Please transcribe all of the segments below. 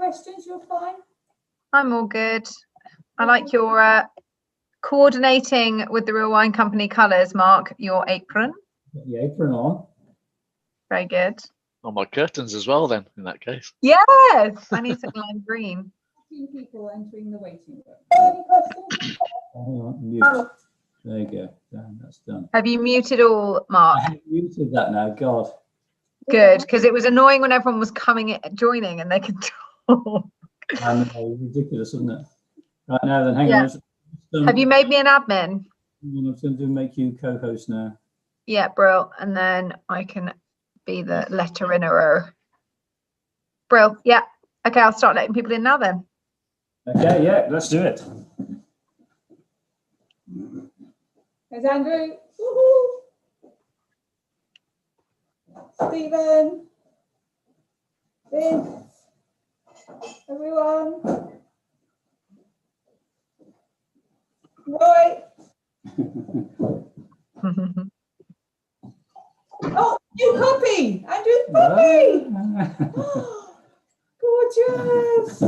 questions? You're fine? I'm all good. I like your coordinating with the Real Wine Company colours, Mark, your apron. Got the apron on. Very good. On my curtains as well, then, in that case. Yes! I need some lime green. 15 people entering the waiting room. Any questions? Hang on, mute. There you go. Done. That's done. Have you muted all, Mark? I have muted that now. God. Good, because it was annoying when everyone was joining and they could talk. I know, ridiculous, isn't it? Right now, then, hang Yeah. on. Have you made me an admin? I'm going to make you co-host now. Yeah, Brill. And then I can be the letter-innerer. Brill. Yeah. Okay, I'll start letting people in now then. Okay, yeah, let's do it. There's Andrew. Woohoo! Stephen. Vince. Everyone. Roy. Oh, new copy. Andrew's puppy. Gorgeous.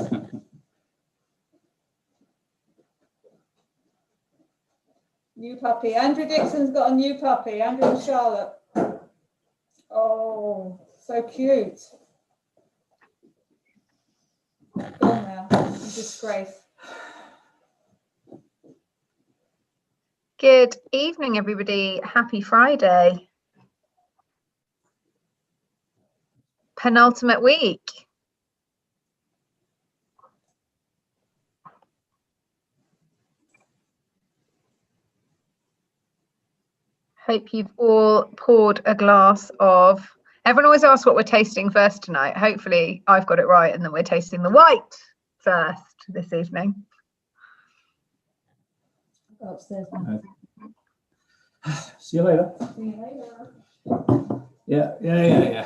New puppy. Andrew Dixon's got a new puppy. Andrew and Charlotte. Oh, so cute. Gone now. Disgrace. Good evening, everybody. Happy Friday. Penultimate week. Hope you've all poured a glass of... Everyone always asks what we're tasting first tonight. Hopefully I've got it right and then we're tasting the white first this evening. I'll go upstairs now. See you later. See you later. Yeah.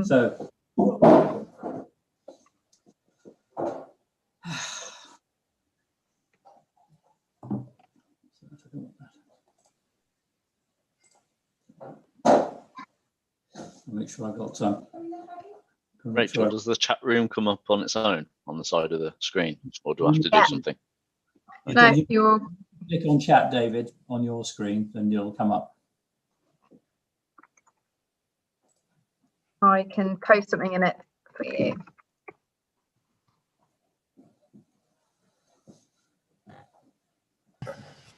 So, make sure I got some. Rachel, does the chat room come up on its own on the side of the screen, or do I have to do something? No, you're... Click on chat, David, on your screen, then you'll come up. I can post something in it for you.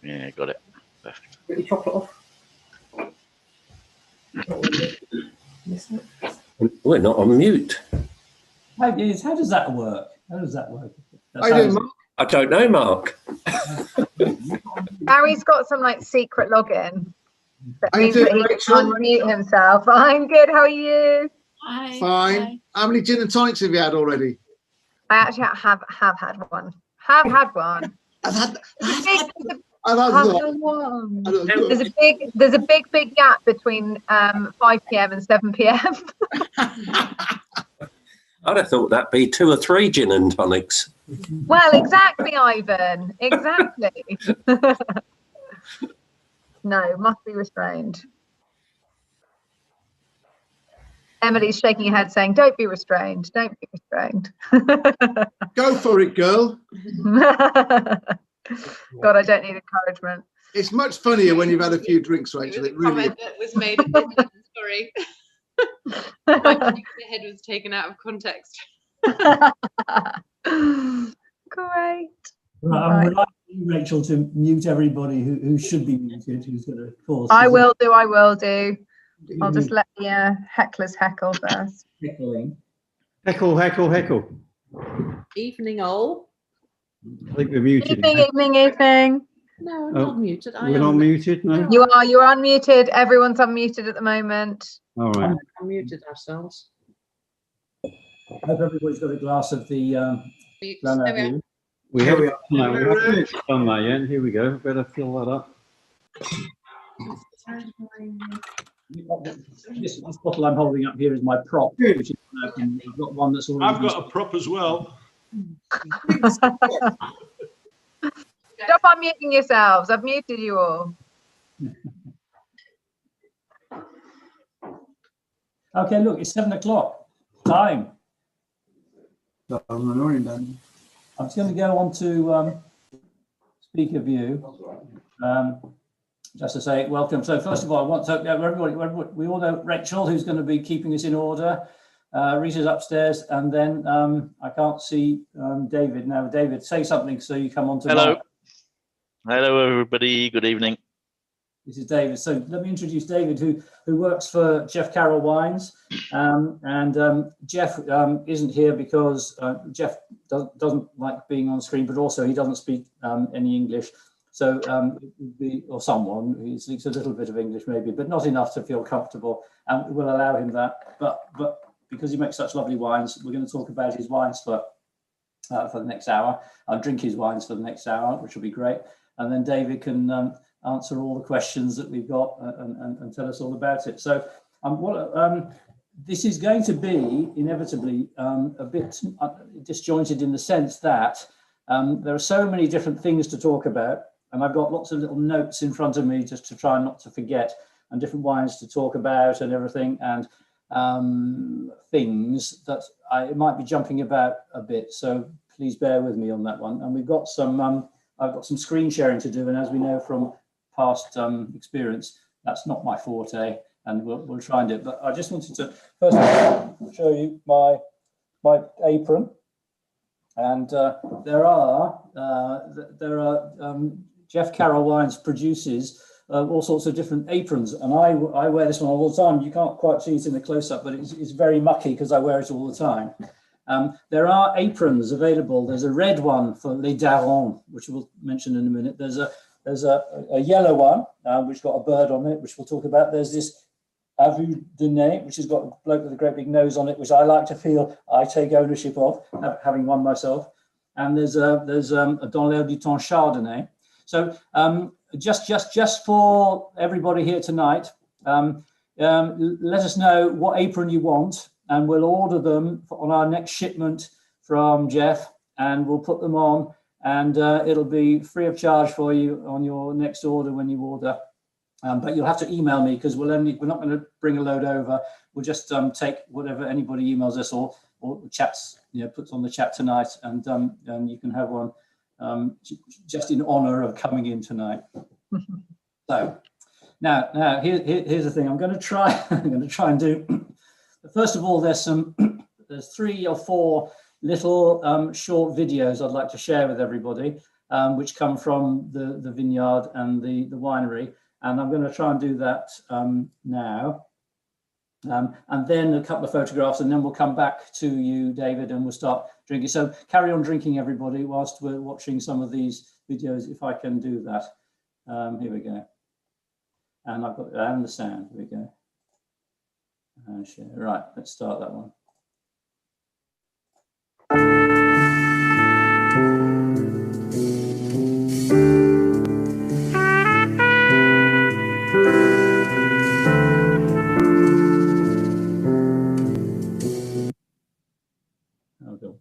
Yeah, got it. Perfect. Really chop it off. We're not on mute. How does that work? How does that work? I don't know, Mark. Harry's got some like secret login that How you means that doing, he Rachel? can unmute himself. I'm good. How are you? Hi. Fine. Hi. How many gin and tonics have you had already? I actually have had one. Have had one. I've had Have what? had one. I don't know. There's a big gap between 5 p.m. and 7 p.m. I'd have thought that'd be 2 or 3 gin and tonics. Well, exactly, Ivan. Exactly. No, must be restrained. Emily's shaking her head saying, don't be restrained. Don't be restrained. Go for it, girl. God, I don't need encouragement. It's much funnier when you've had a few drinks, Rachel. It really is. Comment that was made. Sorry. My head was taken out of context. Great. I'm relying on you, Rachel, to mute everybody who should be muted, who's going to cause. I will do. I'll just let the hecklers heckle first. Heckling. Heckle. Evening, all. I think we're muted. Evening. No, I'm not muted. We're not muted, no? You're unmuted. Everyone's unmuted at the moment. All right. I muted ourselves. I hope everybody's got a glass of the Glenavue. We haven't done that yet. Here we go. Better fill that up. This bottle I'm holding up here is my prop, which is unopened. I've got one that's already. I've got a prop as well. Stop unmuting yourselves. I've muted you all. Okay, look, it's 7 o'clock. Time. I'm just going to go on to speaker view. Just to say welcome. So first of all, I want to everybody, we all know Rachel, who's going to be keeping us in order. Rita's upstairs, and then I can't see David now. David, say something so you come on to. Hello. Hello, everybody. Good evening. This is David. So let me introduce David, who works for Jeff Carrel Wines, and Jeff isn't here because Jeff doesn't like being on screen, but also he doesn't speak any English. So it would be, or someone who speaks a little bit of English maybe, but not enough to feel comfortable, and we'll allow him that. But because he makes such lovely wines, we're going to talk about his wines for the next hour. I'll drink his wines for the next hour, which will be great. And then David can answer all the questions that we've got and tell us all about it. So this is going to be inevitably a bit disjointed in the sense that there are so many different things to talk about, and I've got lots of little notes in front of me just to try not to forget, and different wines to talk about and everything, and things that I might be jumping about a bit. So please bear with me on that one. And we've got some, I've got some screen sharing to do, and as we know from past experience, that's not my forte, and we'll try and do it. But I just wanted to first of all show you my apron. And there are Jeff Carrel Wines produces all sorts of different aprons, and I wear this one all the time. You can't quite see it in the close-up, but it's very mucky because I wear it all the time. There are aprons available. There's a red one for Les Darons, which we'll mention in a minute. There's a yellow one which got a bird on it, which we'll talk about. There's this Avu de Nez, which has got a bloke with a great big nose on it, which I like to feel I take ownership of, having one myself. And there's a Dans l'air du temps Chardonnay. So just for everybody here tonight, let us know what apron you want, and we'll order them on our next shipment from Jeff, and we'll put them on, and it'll be free of charge for you on your next order when you order. But you'll have to email me because we're not going to bring a load over. We'll just take whatever anybody emails us or chats, puts on the chat tonight, and you can have one just in honor of coming in tonight. So now here's the thing. I'm going to try and do. First of all, there's 3 or 4 little short videos I'd like to share with everybody, which come from the vineyard and the winery. And I'm going to try and do that now. And then a couple of photographs, and then we'll come back to you, David, and we'll start drinking. So carry on drinking, everybody, whilst we're watching some of these videos, if I can do that. Here we go. And I've got and the sound. Here we go. Share. Right, let's start that one.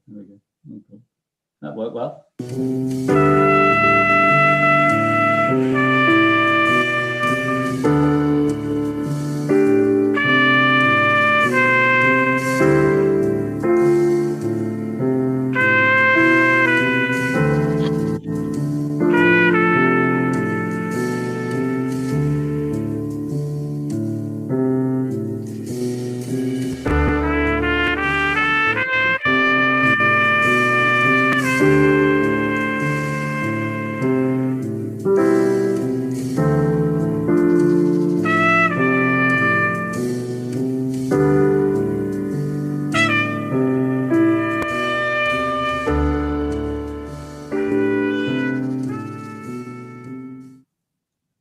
Here we go. Okay. That worked well.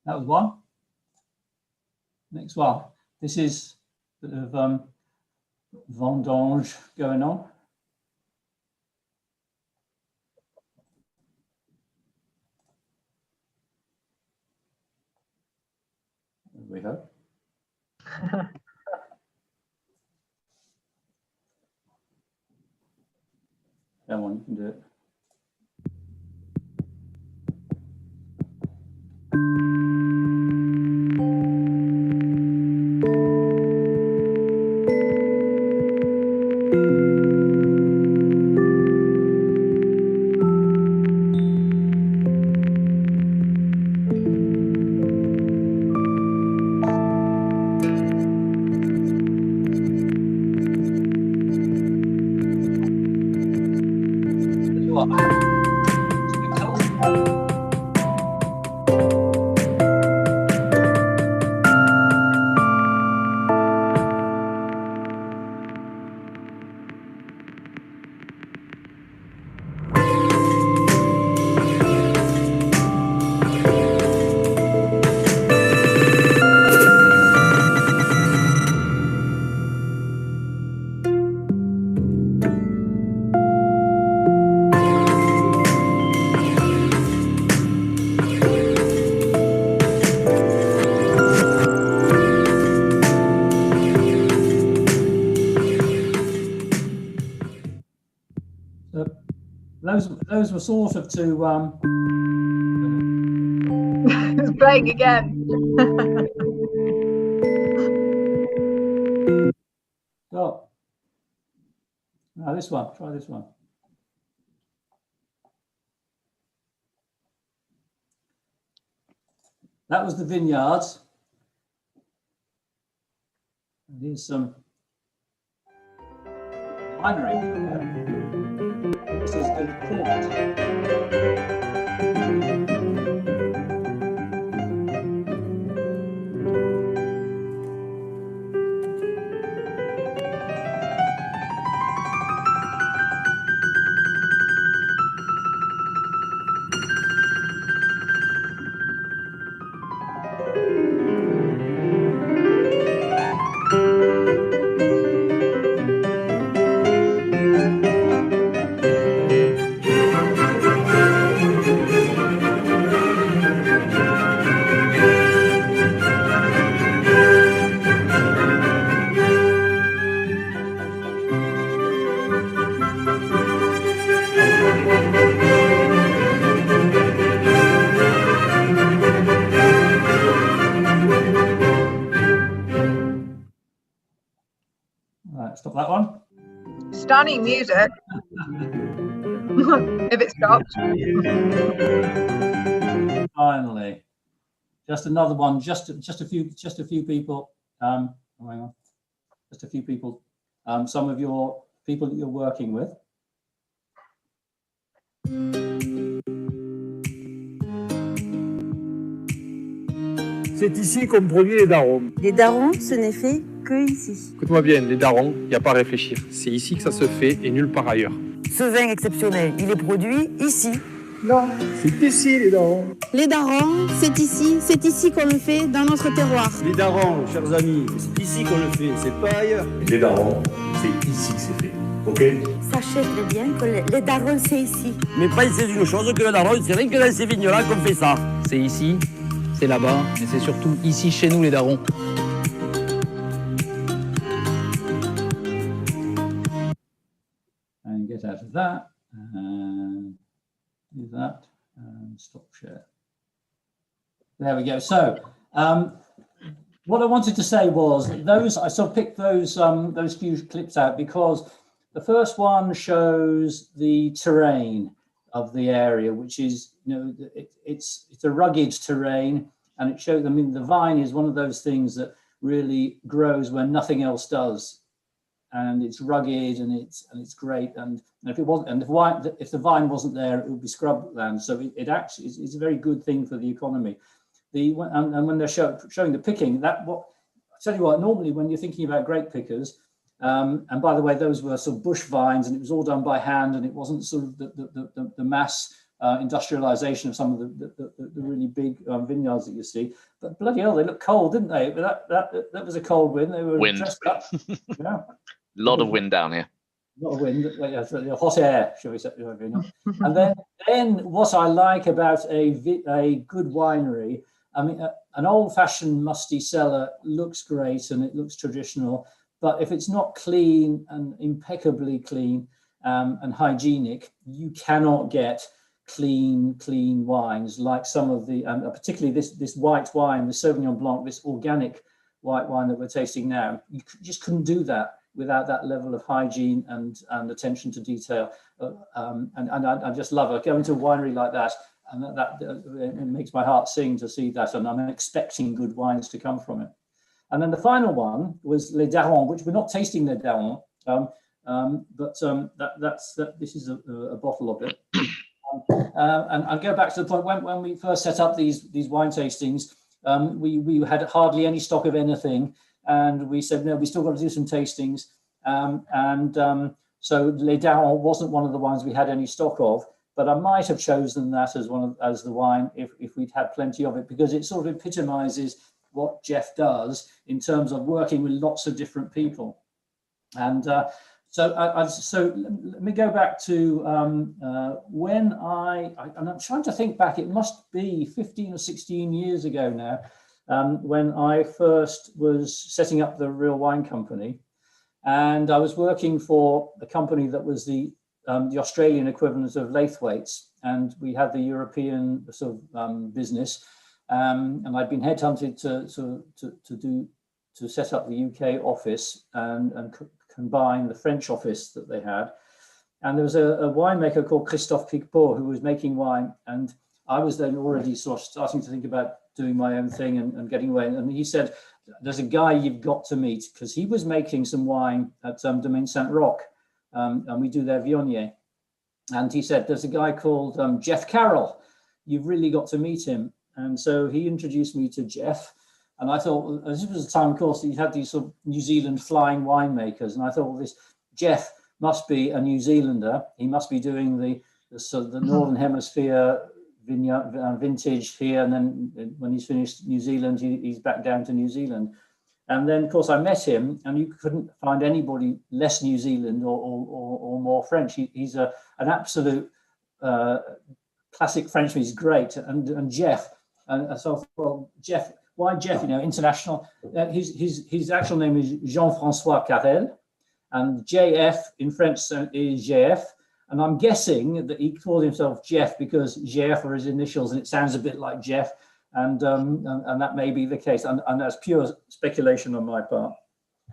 That was one. Next one. This is a bit of vendange going on. We hope. Come on, you can do it. what. It's a bit cold. Those were sort of to It's playing again. oh, now this one, try this one. That was the vineyards. And here's some winery. This is the port. Right, stop that one. Stunning music. If it stops. Finally, just another one. Just a few people. Hang on. Just a few people. Some of your people that you're working with. C'est ici qu'on produit les darons. Les darons, ce n'est fait que ici. Écoute-moi bien, les darons, il n'y a pas à réfléchir. C'est ici que ça se fait et nulle part ailleurs. Ce vin exceptionnel, il est produit ici. Non, c'est ici les darons. Les darons, c'est ici qu'on le fait dans notre terroir. Les darons, chers amis, c'est ici qu'on le fait, c'est pas ailleurs. Les darons, c'est ici que c'est fait, ok? Sachez très bien que les darons, c'est ici. Mais pensez une chose, que le daron, c'est rien que dans ces vignes-là qu'on fait ça. C'est ici, c'est là-bas, mais c'est surtout ici, chez nous, les darons. And get out of that. And do that. And stop share. There we go. So, what I wanted to say was those. I sort of picked those few clips out because the first one shows the terrain of the area, which is, it's a rugged terrain, and it shows. I mean, the vine is one of those things that really grows where nothing else does, and it's rugged and it's great. And if it wasn't, and if the vine wasn't there, it would be scrubland. So it actually is a very good thing for the economy. And when they're showing the picking, I tell you what, normally when you're thinking about grape pickers. And by the way, those were sort of bush vines, and it was all done by hand, and it wasn't sort of the mass industrialization of some of the really big vineyards that you see. But bloody hell, they look cold, didn't they? But that was a cold wind. They were dressed up. Yeah. A lot of wind down here. A lot of wind, hot air, shall we say? And then what I like about a good winery, I mean, an old-fashioned musty cellar looks great and it looks traditional. But if it's not clean and impeccably clean and hygienic, you cannot get clean wines like some of the, particularly this white wine, the Sauvignon Blanc, this organic white wine that we're tasting now. You just couldn't do that without that level of hygiene and attention to detail. And I just love it. Going to a winery like that, and that it makes my heart sing to see that, and I'm expecting good wines to come from it. And then the final one was Les Darons, which we're not tasting Les Darons, but this is a bottle of it. And I'll go back to the point when we first set up these wine tastings. We had hardly any stock of anything, and we said no, we still got to do some tastings. So Les Darons wasn't one of the wines we had any stock of, but I might have chosen that as the wine if we'd had plenty of it, because it sort of epitomizes what Jeff does in terms of working with lots of different people. And so let me go back to when and I'm trying to think back, it must be 15 or 16 years ago now, when I first was setting up the Real Wine Company. And I was working for a company that was the Australian equivalent of Laithwaites, and we had the European sort of business. And I'd been headhunted to set up the UK office and combine the French office that they had. And there was a winemaker called Christophe Picpot who was making wine, and I was then already sort of starting to think about doing my own thing and getting away. And he said, "There's a guy you've got to meet," because he was making some wine at Domaine Saint-Roch, and we do their Viognier. And he said, "There's a guy called Jeff Carrel. You've really got to meet him." And so he introduced me to Jeff. And I thought, well, this was a time, of course, that you had these sort of New Zealand flying winemakers. And I thought, well, this Jeff must be a New Zealander. He must be doing the sort of the Northern Hemisphere vintage here. And then when he's finished New Zealand, he's back down to New Zealand. And then, of course, I met him, and you couldn't find anybody less New Zealand or more French. He's an absolute classic Frenchman. He's great. And Jeff, and so I thought, well, Jeff, why Jeff? You know, international. His actual name is Jean-François Carrel, and JF in French is JF. And I'm guessing that he called himself Jeff because JF are his initials, and it sounds a bit like Jeff. And that may be the case, and that's pure speculation on my part.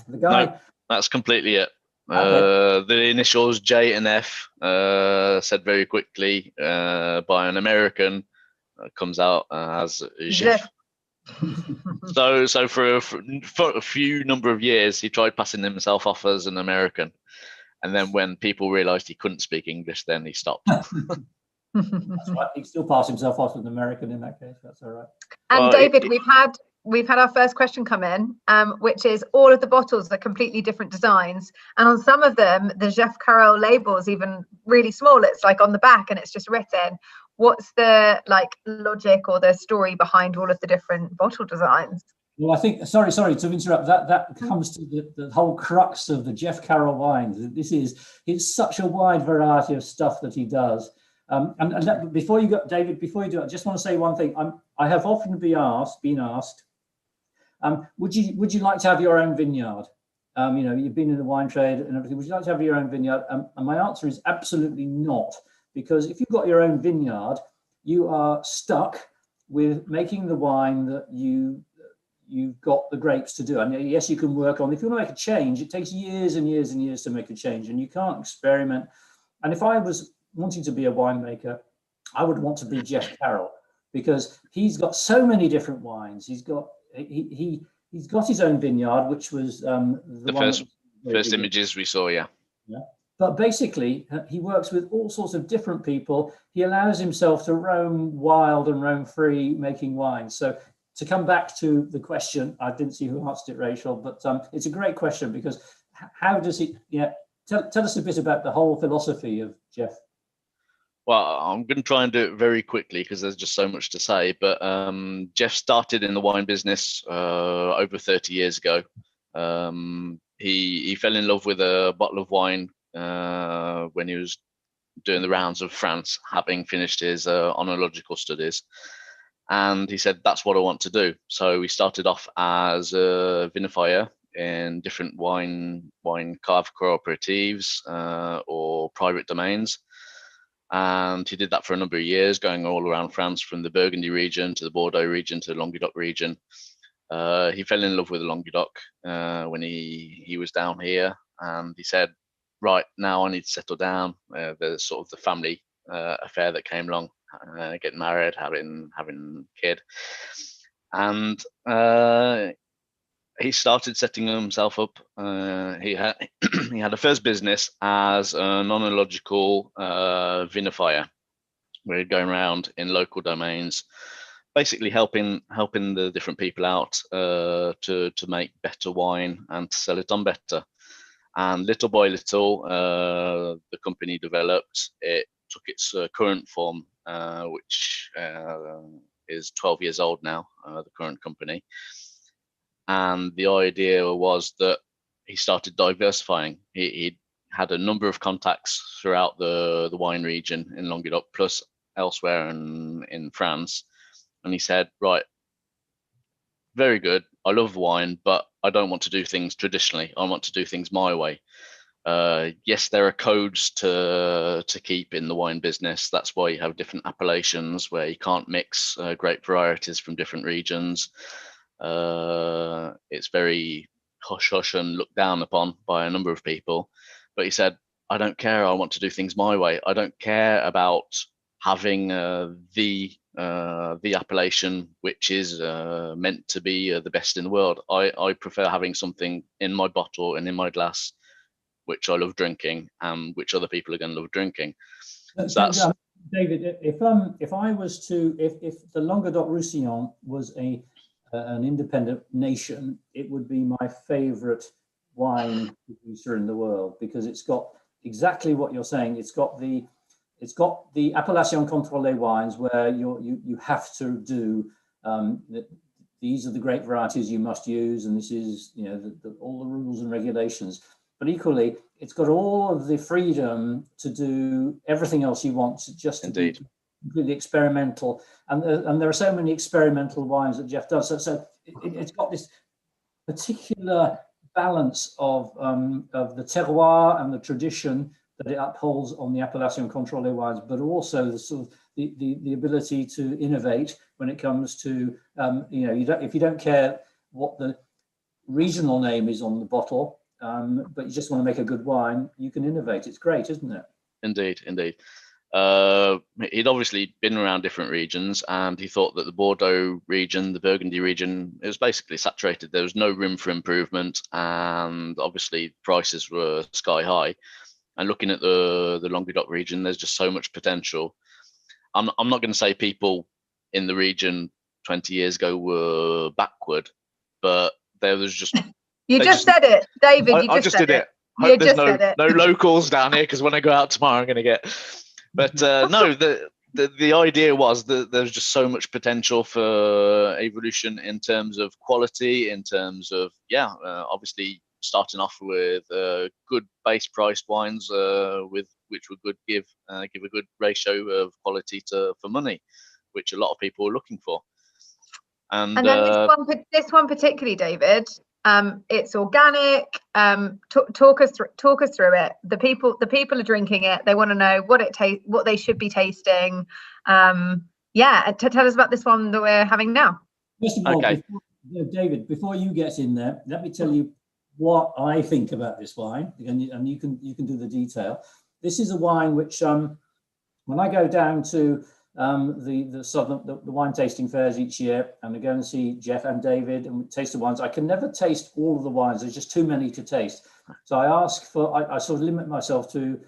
The guy. No, that's completely it. Okay. The initials J and F, said very quickly by an American, comes out as Jeff. So for a few number of years, he tried passing himself off as an American, and then when people realised he couldn't speak English, then he stopped. That's right. He still passed himself off as an American in that case. That's all right. And David, we've had our first question come in, which is all of the bottles are completely different designs, and on some of them the Jeff Carrel label is even really small. It's like on the back, and it's just written. What's the logic or the story behind all of the different bottle designs? Well, I think, sorry to interrupt, that comes to the whole crux of the Jeff Carrel wines. It's such a wide variety of stuff that he does. Before you go, David, before you do it, I just want to say one thing. I have often been asked, would you like to have your own vineyard? You've been in the wine trade and everything. Would you like to have your own vineyard? And my answer is absolutely not, because if you've got your own vineyard, you are stuck with making the wine that you've got the grapes to do. And yes, you can work on. If you want to make a change, it takes years and years and years to make a change, and you can't experiment. And if I was wanting to be a winemaker, I would want to be Jeff Carrel, because he's got so many different wines. He's got his own vineyard, which was the first images we saw. Yeah. But basically, he works with all sorts of different people. He allows himself to roam wild and roam free making wine. So to come back to the question, I didn't see who answered it, Rachel, but it's a great question, because how does he? Tell us a bit about the whole philosophy of Jeff. Well, I'm going to try and do it very quickly because there's just so much to say. But Jeff started in the wine business over 30 years ago. He fell in love with a bottle of wine when he was doing the rounds of France, having finished his oenological studies. And he said, that's what I want to do. So he started off as a vinifier in different wine cave cooperatives or private domains. And he did that for a number of years, going all around France, from the Burgundy region to the Bordeaux region to the Languedoc region. He fell in love with the Languedoc when he was down here, and he said, right, now I need to settle down. There's sort of the family affair that came along, getting married, having a kid. And he started setting himself up. He had a first business as an oenological vinifier, We're going around in local domains, basically helping the different people out to make better wine and to sell it on better. And little by little, the company developed. It took its current form, which is 12 years old now, the current company. And the idea was that he started diversifying. He had a number of contacts throughout the wine region in Languedoc, plus elsewhere in France. And he said, right, very good. I love wine, but I don't want to do things traditionally. I want to do things my way. Yes, there are codes to keep in the wine business. That's why you have different appellations where you can't mix grape varieties from different regions. It's very hush hush and looked down upon by a number of people. But he said, I don't care. I want to do things my way. I don't care about having the appellation which is meant to be the best in the world. I prefer having something in my bottle and in my glass which I love drinking and which other people are going to love drinking. So that's David, if the Languedoc-Roussillon was an independent nation, it would be my favorite wine producer in the world, because it's got exactly what you're saying. It's got the appellation contrôlée wines where you have to do these are the grape varieties you must use, and this is all the rules and regulations. But equally, it's got all of the freedom to do everything else you want, just to be completely experimental. And there are so many experimental wines that Jeff does. So it's got this particular balance of the terroir and the tradition that it upholds on the appellation contrôlée wines, but also the sort of the ability to innovate when it comes to if you don't care what the regional name is on the bottle, but you just want to make a good wine, you can innovate. It's great, isn't it? Indeed. He'd obviously been around different regions, and he thought that the Bordeaux region, the Burgundy region, it was basically saturated. There was no room for improvement, and obviously prices were sky high. And looking at the Languedoc region, there's just so much potential. I'm not going to say people in the region 20 years ago were backward, but there was just You just said it, David. I just did it. Hope there's no locals down here, because when I go out tomorrow, I'm going to get. But no, the idea was that there's just so much potential for evolution in terms of quality, in terms of obviously starting off with good base priced wines, which would give a good ratio of quality for money, which a lot of people are looking for. And then this one particularly, David. It's organic. Talk us through it. The people are drinking it. They want to know what they should be tasting. Tell us about this one that we're having now. First of all, David, before you get in there, let me tell you what I think about this wine, and you can do the detail. This is a wine which, when I go down to the wine tasting fairs each year, and I go and see Jeff and David and taste the wines, I can never taste all of the wines. There's just too many to taste. So I sort of limit myself to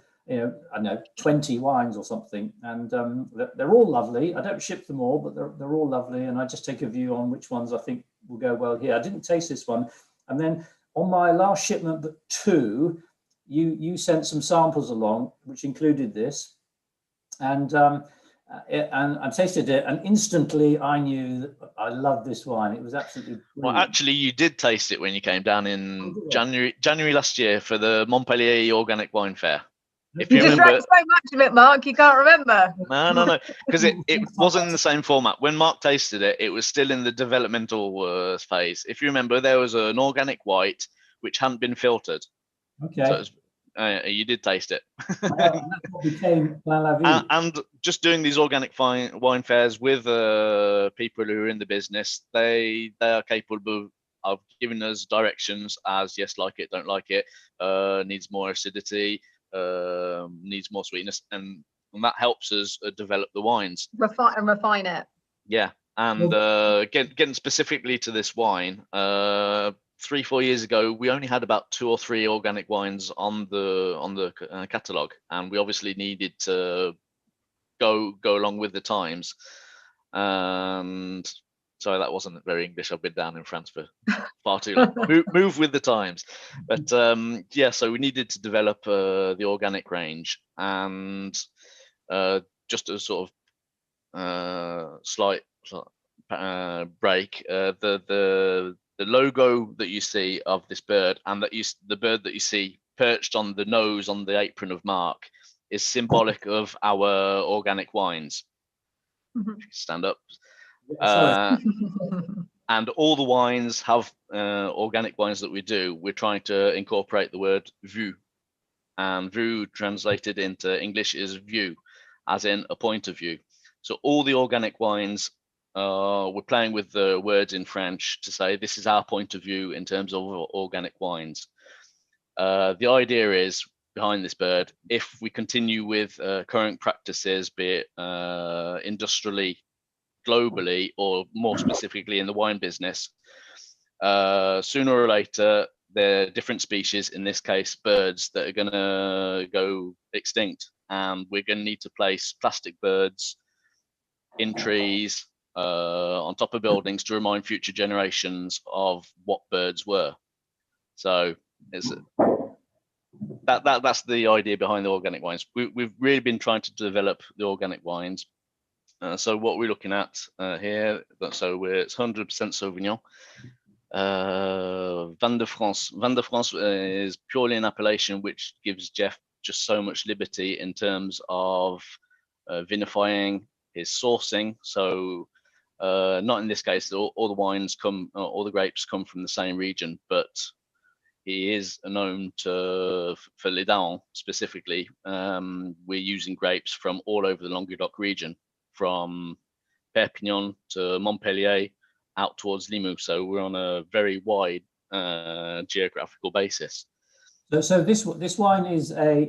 20 wines or something, and they're all lovely. I don't ship them all, but they're all lovely, and I just take a view on which ones I think will go well here. I didn't taste this one, and then on my last shipment, but two, you sent some samples along, which included this, and I tasted it, and instantly I knew that I loved this wine. It was absolutely brilliant. Well, actually, you did taste it when you came down in January last year for the Montpellier Organic Wine Fair. If you just drank so much of it, Mark, you can't remember. No, because it wasn't in the same format. When Mark tasted it, it was still in the developmental phase. If you remember, there was an organic white which hadn't been filtered. Okay. So it was, you did taste it. That's what became Plan La Vie. And just doing these organic wine fairs with people who are in the business, they are capable of giving us directions as yes, like it, don't like it, needs more acidity, needs more sweetness, and that helps us develop the wines. Refine it. Yeah, and getting specifically to this wine, 3-4 years ago, we only had about 2 or 3 organic wines on the catalogue, and we obviously needed to go along with the times. And sorry, that wasn't very English. I've been down in France for far too long. Move with the times. But yeah, so we needed to develop the organic range, and just a sort of slight break. The logo that you see of this bird, and the bird that you see perched on the nose on the apron of Mark, is symbolic of our organic wines. Stand up. And all the wines have organic wines that we do. We're trying to incorporate the word vue, and vue translated into English is view, as in a point of view. So all the organic wines, we're playing with the words in French to say this is our point of view in terms of organic wines. The idea is behind this bird, if we continue with current practices, be it industrially, globally, or more specifically in the wine business, sooner or later, there are different species, in this case birds, that are going to go extinct, and we're going to need to place plastic birds in trees, on top of buildings, to remind future generations of what birds were. So that's the idea behind the organic wines. We've really been trying to develop the organic wines. So what we're looking at here, so it's 100% Sauvignon. Vin de France. Vin de France is purely an appellation which gives Jeff just so much liberty in terms of vinifying, his sourcing. So not in this case, all the wines come, all the grapes come from the same region, but he is known to, for Les Daons specifically, we're using grapes from all over the Languedoc region, from Perpignan to Montpellier, out towards Limoux. So we're on a very wide geographical basis. So this wine is a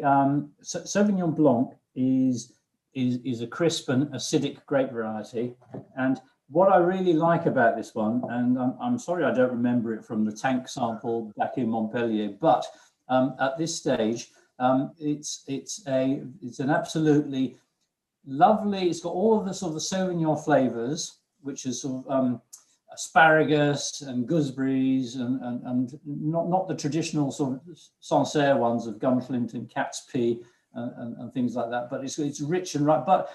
Sauvignon Blanc is a crisp and acidic grape variety. And what I really like about this one, and I'm sorry I don't remember it from the tank sample back in Montpellier, but at this stage, it's an absolutely lovely. It's got all of the sort of the Sauvignon flavors, which is sort of asparagus and gooseberries, and not the traditional sort of Sancerre ones of gunflint and cat's pea and things like that. But it's rich and right, but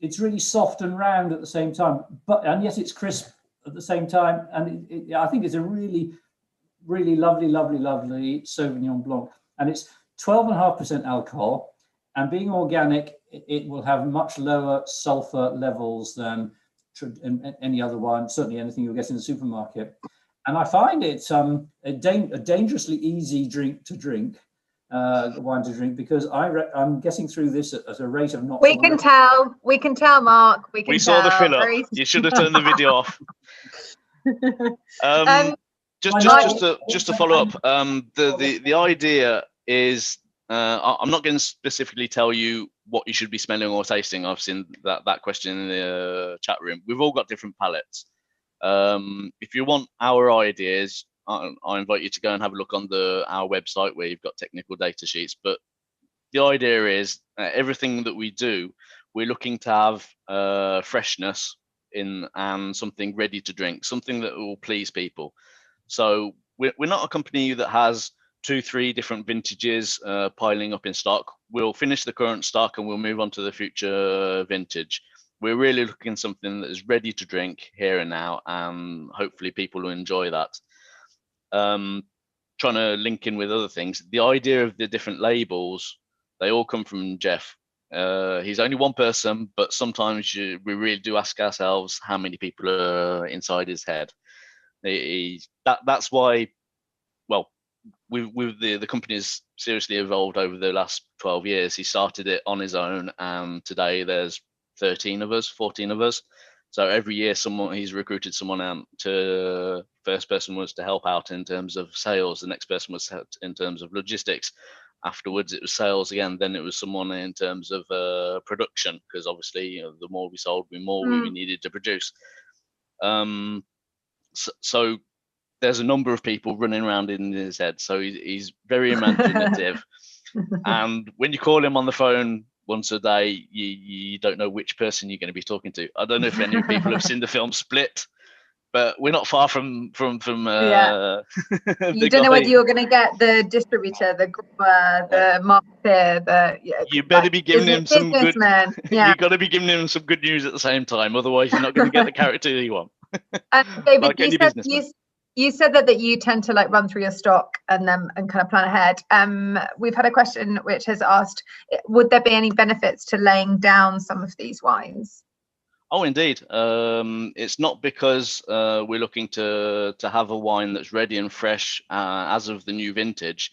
it's really soft and round at the same time. And yet it's crisp at the same time. And I think it's a really, really lovely Sauvignon Blanc. And it's 12.5% alcohol. And being organic, it will have much lower sulfur levels than any other wine, certainly anything you'll get in the supermarket. And I find it's a dangerously easy wine to drink, because I'm getting through this at a rate of not. We can tell, Mark. We saw the fill up. You should have turned the video off. Just to follow up, the idea is, I'm not going to specifically tell you what you should be smelling or tasting. I've seen that question in the chat room. We've all got different palates. If you want our ideas, I invite you to go and have a look on our website, where you've got technical data sheets. But the idea is everything that we do, we're looking to have freshness in, and something ready to drink, something that will please people. So we're not a company that has 2-3 different vintages piling up in stock. We'll finish the current stock and we'll move on to the future vintage. We're really looking at something that is ready to drink here and now, and hopefully people will enjoy that. Trying to link in with other things, the idea of the different labels, they all come from Jeff. He's only one person, but sometimes we really do ask ourselves how many people are inside his head. That's why, well, the company's seriously evolved over the last 12 years. He started it on his own, and today there's 13 of us, 14 of us. So every year he's recruited someone out. First person was to help out in terms of sales, the next person was in terms of logistics, afterwards it was sales again, then it was someone in terms of production, because obviously the more we sold, the more we needed to produce. So there's a number of people running around in his head. So he's very imaginative. And when you call him on the phone once a day, you don't know which person you're going to be talking to. I don't know if any people have seen the film Split, but we're not far from Yeah. You the don't know guy. whether you're going to get the distributor, the grower, the marketer, the You better be giving him some good. businessman. Yeah. You got to be giving him some good news at the same time, otherwise you're not going to get the character you want. David, Like any businessman. you said that you tend to like run through your stock and kind of plan ahead. We've had a question which has asked, would there be any benefits to laying down some of these wines? Oh, indeed. It's not because we're looking to have a wine that's ready and fresh as of the new vintage.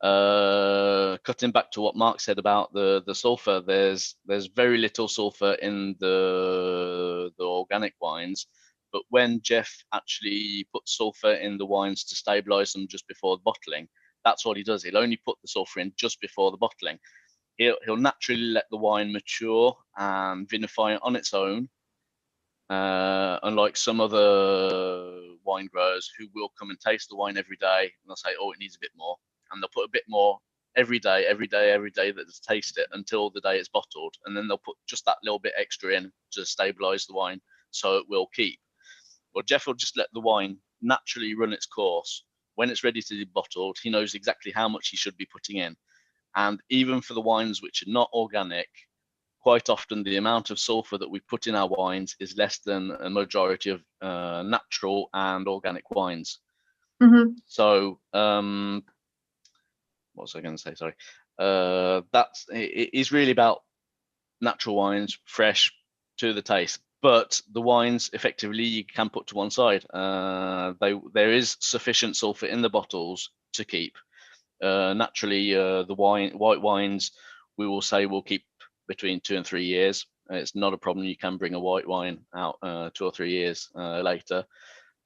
Cutting back to what Mark said about the sulfur, there's very little sulfur in the organic wines, but when Jeff actually puts sulfur in the wines to stabilize them just before the bottling, that's what he does. He'll only put the sulfur in just before the bottling. He'll naturally let the wine mature and vinify it on its own, unlike some other wine growers who will come and taste the wine every day and they'll say, oh, it needs a bit more, and they'll put a bit more every day that just taste it until the day it's bottled, and then they'll put just that little bit extra in to stabilize the wine so it will keep. Well, Jeff will just let the wine naturally run its course. When it's ready to be bottled, he knows exactly how much he should be putting in. And even for the wines which are not organic, quite often the amount of sulfur that we put in our wines is less than a majority of natural and organic wines. Mm-hmm. So what was I going to say? Sorry. It is really about natural wines, fresh to the taste. But the wines effectively you can put to one side. There is sufficient sulfur in the bottles to keep. Naturally, the white wines we will say will keep between 2 and 3 years. It's not a problem. You can bring a white wine out 2 or 3 years later.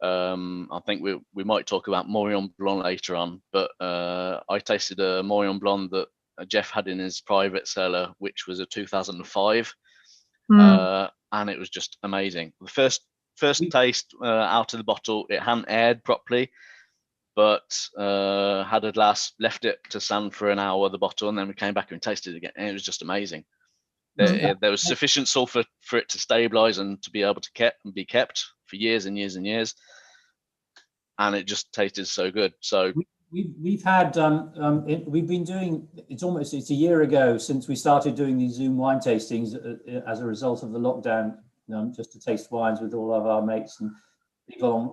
I think we might talk about Morillon Blanc later on, but I tasted a Morillon Blanc that Jeff had in his private cellar, which was a 2005. And it was just amazing. The first taste out of the bottle, it hadn't aired properly, but had a glass, left it to stand for an hour, the bottle, and then we came back and tasted it again, and it was just amazing. There was sufficient sulfur for it to stabilize and to be able to be kept for years and years and years, and it just tasted so good. So we've had we've been doing it's a year ago since we started doing these Zoom wine tastings as a result of the lockdown, just to taste wines with all of our mates and people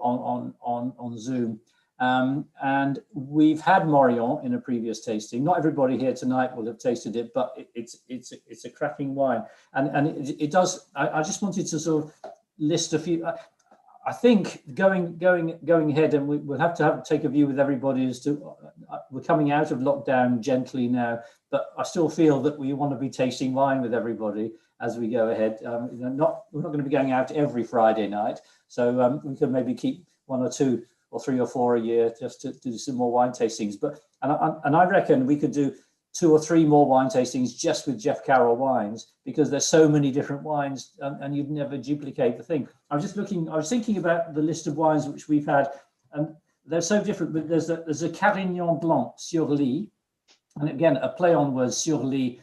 on Zoom. And we've had Morillon in a previous tasting. Not everybody here tonight will have tasted it, but it's a cracking wine, and it does. I just wanted to sort of list a few. I think going ahead, and we'll have to take a view with everybody as to we're coming out of lockdown gently now, but I still feel that we want to be tasting wine with everybody as we go ahead. We're not going to be going out every Friday night, so we can maybe keep 1 or 2 or 3 or 4 a year just to do some more wine tastings. But and I reckon we could do 2 or 3 more wine tastings just with Jeff Carrel wines, because there's so many different wines and you'd never duplicate the thing. I was thinking about the list of wines which we've had, and they're so different, but there's a Carignan Blanc sur lie, and again, a play on words, sur lie,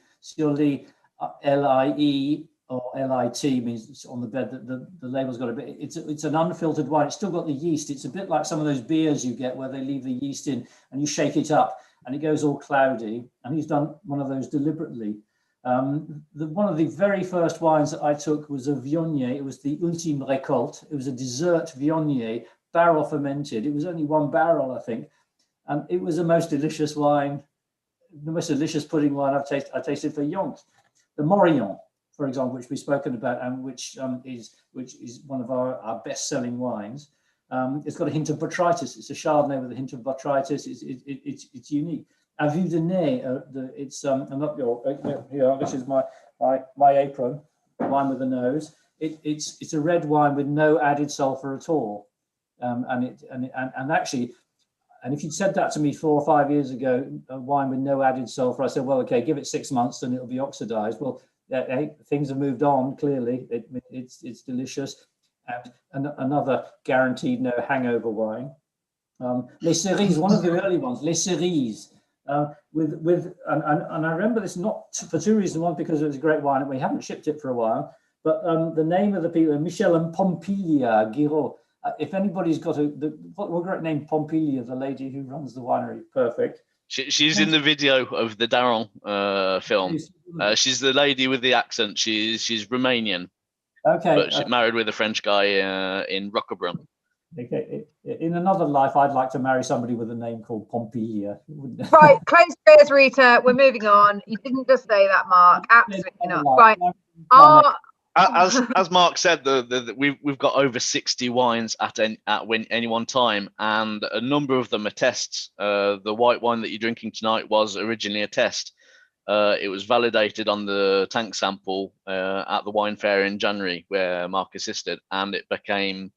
L-I-E or L-I-T means it's on the bed. The label's got a bit, it's an unfiltered wine. It's still got the yeast. It's a bit like some of those beers you get where they leave the yeast in and you shake it up and it goes all cloudy, and he's done one of those deliberately. One of the very first wines that I took was a Viognier. It was the Ultime Récolte. It was a dessert Viognier, barrel fermented. It was only 1 barrel, I think. And it was the most delicious wine, the most delicious pudding wine I tasted for Yonks. The Morillon, for example, which we've spoken about, and which is one of our best-selling wines. It's got a hint of botrytis. It's a Chardonnay with a hint of botrytis. It's unique. A Vue de Nez, I'm not here. This is my apron, wine with the nose. It's a red wine with no added sulfur at all, and actually, and if you'd said that to me 4 or 5 years ago, a wine with no added sulfur, I said, well, okay, give it 6 months and it'll be oxidized. Well, things have moved on. Clearly, it's delicious. And another guaranteed no hangover wine. Les Cerises, one of the early ones. Les Cerises. And I remember this not for two reasons. One, because it was a great wine and we haven't shipped it for a while. But the name of the people, Michel and Pompilia Giraud. If anybody's got what great name, Pompilia, the lady who runs the winery, perfect. She's in the video of the Daron film. She's the lady with the accent. She's Romanian. Okay. But she's married with a French guy in Roquebrune. Okay. In another life, I'd like to marry somebody with a name called Pompilia. Right, close your ears, Rita. We're moving on. You didn't just say that, Mark. Absolutely not. Right. As Mark said, we've got over 60 wines at any one time, and a number of them are tests. The white wine that you're drinking tonight was originally a test. It was validated on the tank sample at the wine fair in January, where Mark assisted, and it became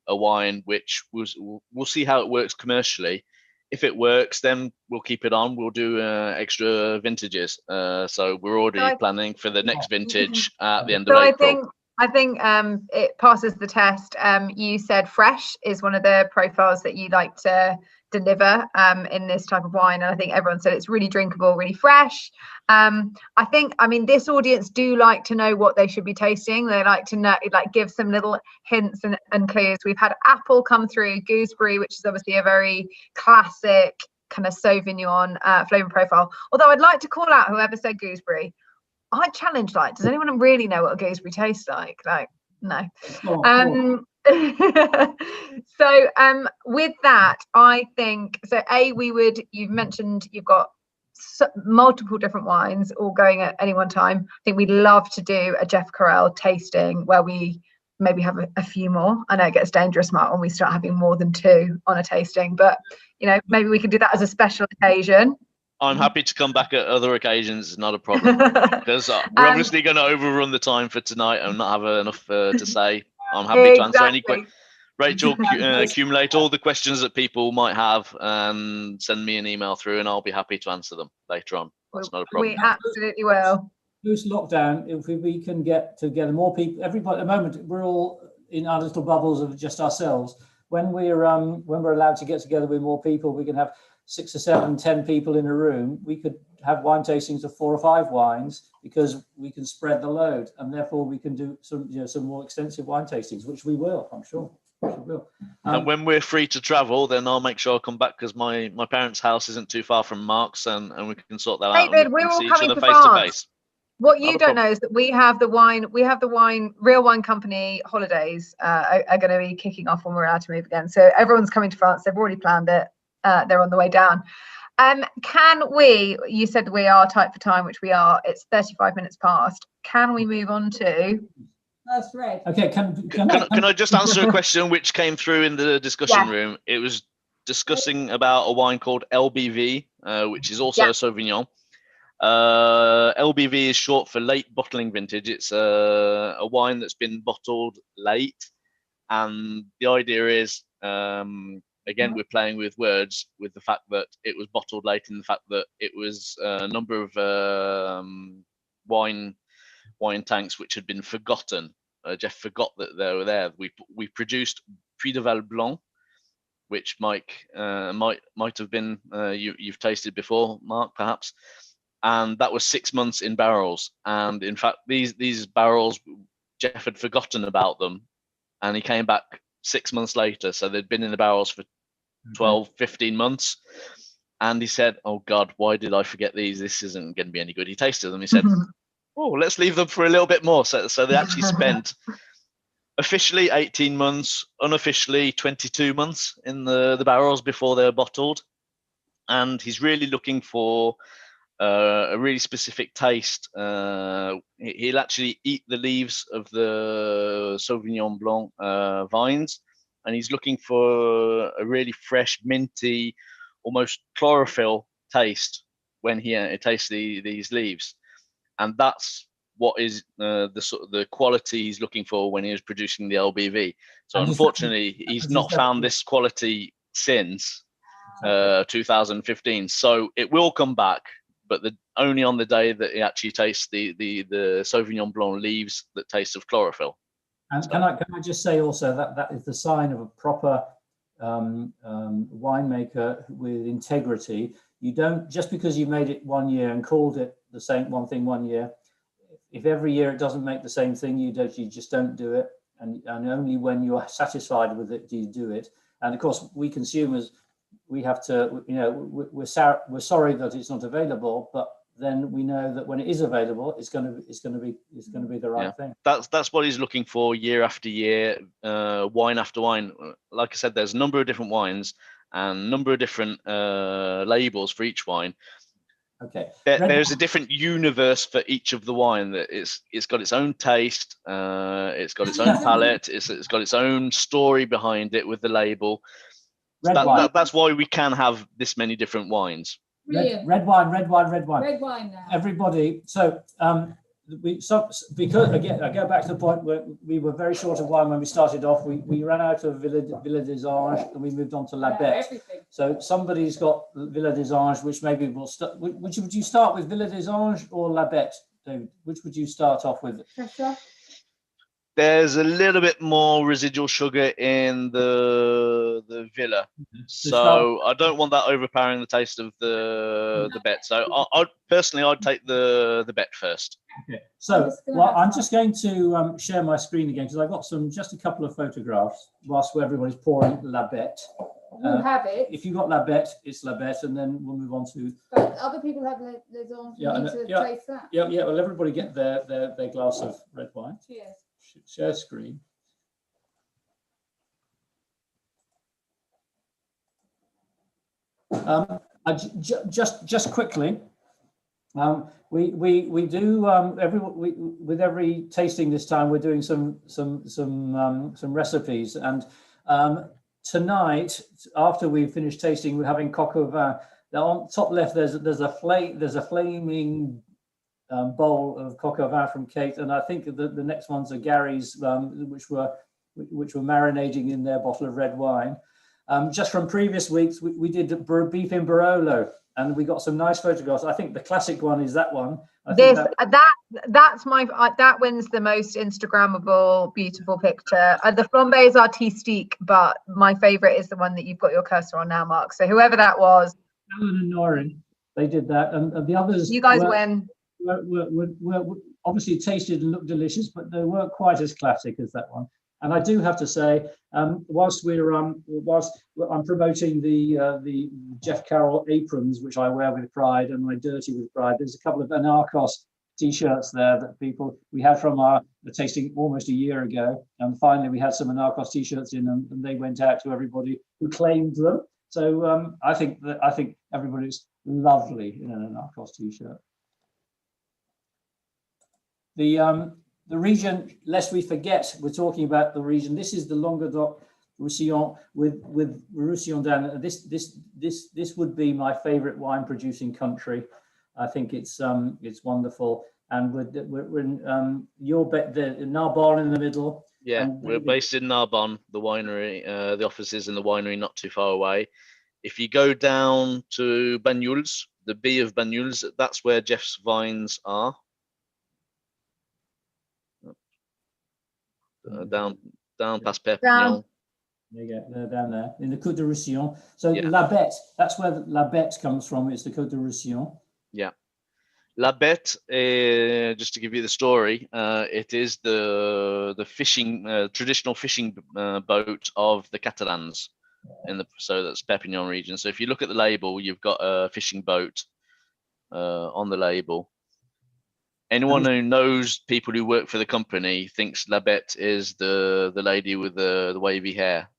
a wine which we'll see how it works commercially. If it works, then we'll keep it on. We'll do extra vintages. So we're already planning for the next vintage at the end of April. I think it passes the test. You said fresh is one of the profiles that you like to deliver in this type of wine, and I think everyone said it's really drinkable, really fresh. I mean, this audience do like to know what they should be tasting. They like to know, like, give some little hints and clues. We've had apple come through, gooseberry, which is obviously a very classic kind of Sauvignon flavor profile. Although I'd like to call out whoever said gooseberry. I challenge, like, does anyone really know what a gooseberry tastes like? Like, no. So with that, I think so. You've mentioned you've got multiple different wines all going at any one time. I think we'd love to do a Jeff Carrel tasting where we maybe have a few more. I know it gets dangerous, Mark, when we start having more than two on a tasting, but you know, maybe we can do that as a special occasion. I'm happy to come back at other occasions. It's not a problem, because we're obviously going to overrun the time for tonight and not have enough to say. I'm happy to answer any questions. Rachel, accumulate all the questions that people might have and send me an email through, and I'll be happy to answer them later on. That's not a problem. We absolutely will. Post lockdown, if we can get together more people, everybody at the moment we're all in our little bubbles of just ourselves. When we're allowed to get together with more people, we can have 6 or 7, 10 people in a room. We could have wine tastings of 4 or 5 wines, because we can spread the load, and therefore we can do some more extensive wine tastings, which we will, I'm sure. And when we're free to travel, then I'll make sure I'll come back, because my parents' house isn't too far from Mark's, and we can sort that out. David, we're all coming to France. What you don't know is that we have the Real Wine Company holidays are going to be kicking off when we're allowed to move again. So everyone's coming to France. They've already planned it. They're on the way down. You said we are tight for time, which we are. It's 35 minutes past. Can we move on to? That's right. Okay, can I just answer a question which came through in the discussion room? It was discussing about a wine called LBV, which is also a Sauvignon. LBV is short for late bottling vintage. It's a wine that's been bottled late, and the idea is, again, we're playing with words, with the fact that it was bottled late, and the fact that it was a number of wine tanks which had been forgotten. Jeff forgot that they were there. We produced Puy de Val Blanc, which might have been you've tasted before, Mark, perhaps. And that was 6 months in barrels. And in fact, these barrels, Jeff had forgotten about them, and he came back 6 months later. So they'd been in the barrels for 12, 15 months. And he said, "Oh God, why did I forget these? This isn't going to be any good." He tasted them. He said, "Oh, let's leave them for a little bit more." So they actually spent officially 18 months, unofficially 22 months in the barrels before they're bottled. And he's really looking for a really specific taste. He'll actually eat the leaves of the Sauvignon Blanc vines, and he's looking for a really fresh, minty, almost chlorophyll taste when he tastes these leaves. And that's what is the quality he's looking for when he was producing the LBV. So unfortunately, he's not found this quality since 2015. So it will come back, but only on the day that he actually tastes the Sauvignon Blanc leaves that taste of chlorophyll. And can I just say also that is the sign of a proper winemaker with integrity. you don't, just because you made it 1 year and called it the same one thing 1 year, if every year it doesn't make the same thing, you just don't do it. And only when you're satisfied with it do you do it. And of course, we consumers, we have to, we're sorry that it's not available, but then we know that when it is available, it's going to be the right thing. That's what he's looking for year after year, wine after wine. Like I said, there's a number of different wines and a number of different labels for each wine. Okay. There's a different universe for each of the wine. That it's got its own taste, it's got its own palate, it's got its own story behind it with the label. That's why we can have this many different wines. Red wine. Red wine now. Everybody. So because again, I go back to the point where we were very short of wine when we started off. We ran out of Villa des Anges and we moved on to La Bête. So somebody's got Villa des Anges, which maybe we'll start. Would you start with Villa des Anges or La Bête, David? Which would you start off with? There's a little bit more residual sugar in the Villa, so I don't want that overpowering the taste of the Bête. So I'd take the Bête first. Okay. So I'm just going to share my screen again because I've got just a couple of photographs whilst everybody's pouring La Bête. We'll have it. If you've got La Bête, it's La Bête, and then we'll move on to. But other people have Les Anges. You need to taste that. Yeah. Well, everybody get their glass of red wine. Cheers. Share screen. Just quickly, we do with every tasting this time we're doing some recipes, and tonight after we finish tasting we're having coq au vin. Now on top left there's a flaming bowl of coq au vin from Kate, and I think the next ones are Gary's, which were marinating in their bottle of red wine. Just from previous weeks, we did beef in Barolo, and we got some nice photographs. I think the classic one is that one. That's that wins the most Instagrammable beautiful picture. The flambés are artistique, but my favorite is the one that you've got your cursor on now, Mark. So whoever that was, Alan and Norrin, they did that, and the others. You guys win. Were obviously tasted and looked delicious, but they weren't quite as classic as that one. And I do have to say, whilst I'm promoting the Jeff Carrel aprons, which I wear with pride and I dirty with pride, there's a couple of Anarchos t-shirts there that we had from the tasting almost a year ago, and finally we had some Anarchos t-shirts in, and they went out to everybody who claimed them. So I think everybody's lovely in an Anarchos t-shirt. The region, lest we forget, we're talking about the region. This is the Languedoc-Roussillon with Roussillon down. This would be my favourite wine producing country. I think it's wonderful, and we're in Narbonne in the middle. Yeah, we're based in Narbonne, the winery, the offices in the winery not too far away. If you go down to Banyuls, the B of Banyuls, that's where Jeff's vines are. Down past Perpignan. There you go, they're down there in the Côte de Roussillon. So yeah. La Bête, that's where La Bête comes from. It's the Côte de Roussillon. Yeah, La Bête. Just to give you the story, it is the fishing traditional fishing boat of the Catalans so that's Perpignan region. So if you look at the label, you've got a fishing boat on the label. Anyone who knows people who work for the company thinks La Bête is the lady with the wavy hair,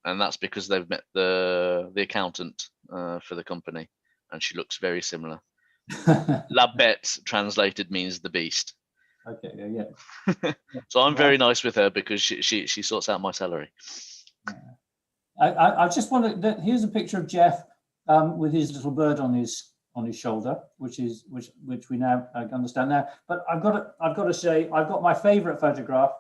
and that's because they've met the accountant for the company, and she looks very similar. La Bête translated means the beast. Okay, yeah. So I'm very nice with her because she sorts out my salary. I just want to. Here's a picture of Jeff with his little bird on his shoulder, which we now understand now. But I've got to say, I've got my favourite photograph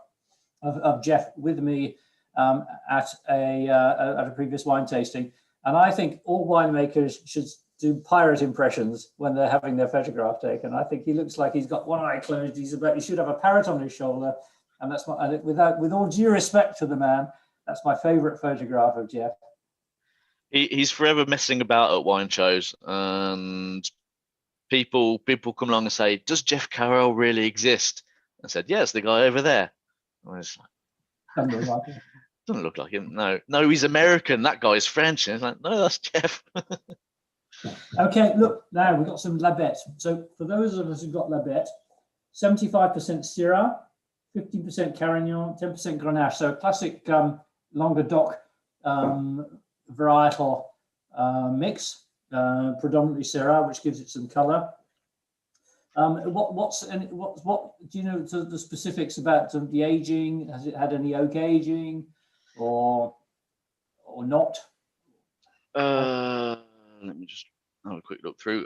of Jeff with me at a previous wine tasting, and I think all winemakers should do pirate impressions when they're having their photograph taken. I think he looks like he's got one eye closed. He should have a parrot on his shoulder, and that's with all due respect to the man, that's my favourite photograph of Jeff. He's forever messing about at wine shows, and people come along and say, "Does Jeff Carrel really exist?" I said, "Yes, the guy over there." I was like, doesn't look like him. No, he's American. That guy's French. And it's like, no, that's Jeff. Okay, look, now we've got some Labette. So for those of us who've got Labette, 75% Syrah, 15% Carignan, 10% Grenache. So classic Languedoc varietal mix, predominantly Syrah, which gives it some colour. What do you know the specifics about the aging? Has it had any oak aging or not? Let me just have a quick look through.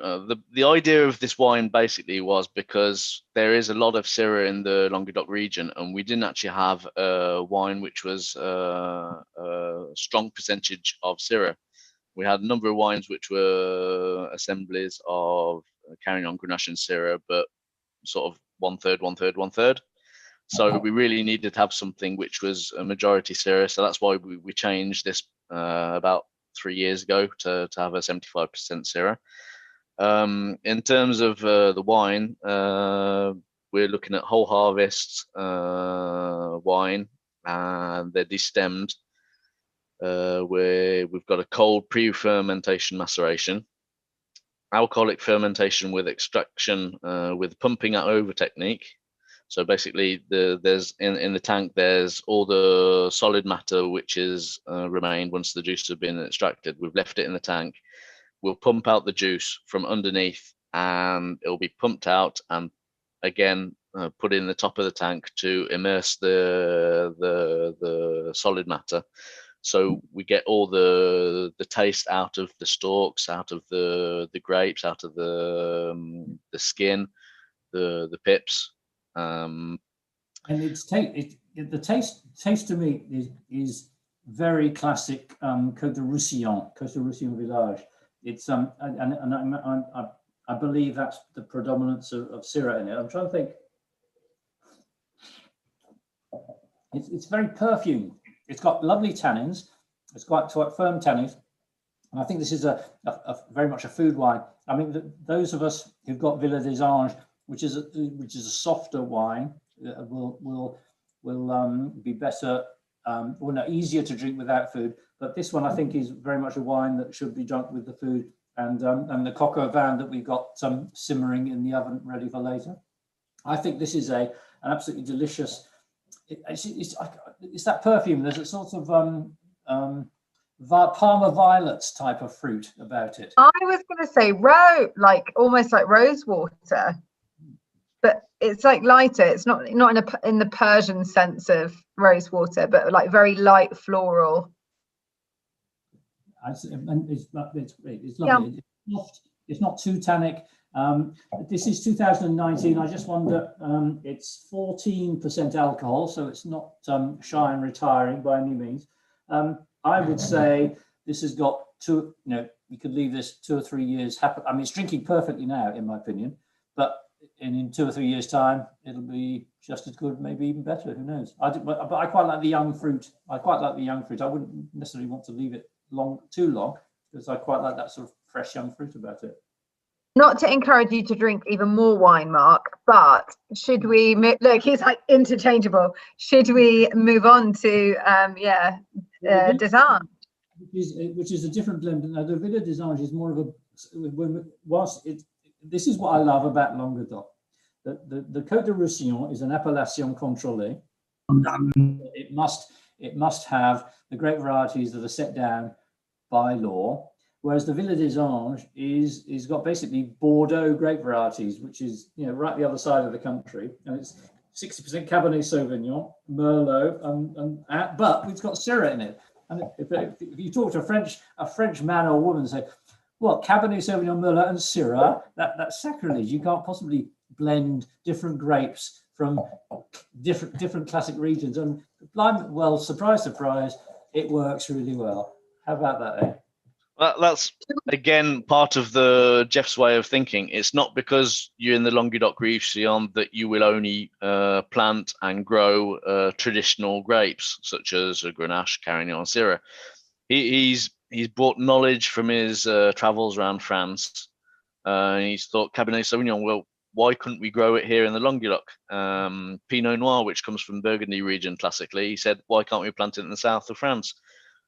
The idea of this wine basically was because there is a lot of Syrah in the Languedoc region, and we didn't actually have a wine which was a strong percentage of Syrah. We had a number of wines which were assemblies of Carignan, Grenache, and Syrah, but sort of 1/3, 1/3, 1/3. So we really needed to have something which was a majority Syrah. So that's why we changed this about 3 years ago to have a 75% Syrah. In terms of the wine, we're looking at whole harvest wine, and they're destemmed. We've got a cold pre-fermentation maceration, alcoholic fermentation with extraction with pumping over technique. So basically, there's in the tank, there's all the solid matter which is remained once the juice has been extracted. We've left it in the tank. We'll pump out the juice from underneath, and it'll be pumped out and again put in the top of the tank to immerse the solid matter. So we get all the taste out of the stalks, out of the grapes, out of the skin, the pips. And the taste to me is very classic Côte de Roussillon village. It's and I believe that's the predominance of Syrah in it. I'm trying to think. It's very perfumed. It's got lovely tannins. It's quite firm tannins, and I think this is a very much a food wine. I mean, those of us who've got Villa des Anges, which is a softer wine, will be better, easier to drink without food. But this one, I think, is very much a wine that should be drunk with the food, and the coq au vin that we've got simmering in the oven, ready for later. I think this is an absolutely delicious. It's that perfume. There's a sort of Parma violets type of fruit about it. I was going to say almost like rose water, but it's like lighter. It's not in the Persian sense of rose water, but like very light floral. It's lovely. Yeah. It's not too tannic. This is 2019. I just wonder, it's 14% alcohol, so it's not shy and retiring by any means. I would say this has got you could leave this 2 or 3 years. I mean, it's drinking perfectly now, in my opinion, but in 2 or 3 years' time, it'll be just as good, maybe even better. Who knows? But I quite like the young fruit. I wouldn't necessarily want to leave it too long, because I quite like that sort of fresh young fruit about it. Not to encourage you to drink even more wine, Mark, but should we look? He's like interchangeable. Should we move on to des Anges, which is a different blend? Now, the Villa des Anges is more of this is what I love about Languedoc. The Côte de Roussillon is an appellation contrôlée. It must have the grape varieties that are set down by law. Whereas the Villa des Anges is got basically Bordeaux grape varieties, which is right the other side of the country, and it's 60% Cabernet Sauvignon, Merlot, but it's got Syrah in it. And if you talk to a French man or woman and say, "Well, Cabernet Sauvignon, Merlot, and Syrah," that's sacrilege. You can't possibly blend different grapes from different classic regions. And well, surprise, surprise, it works really well. How about that, eh? Well, that's again part of the Jeff's way of thinking. It's not because you're in the Languedoc region that you will only plant and grow traditional grapes such as Grenache, Carignan, and Syrah. He's he's brought knowledge from his travels around France. He's thought Cabernet Sauvignon, well, why couldn't we grow it here in the Languedoc? Pinot Noir, which comes from Burgundy region classically, he said, why can't we plant it in the south of France?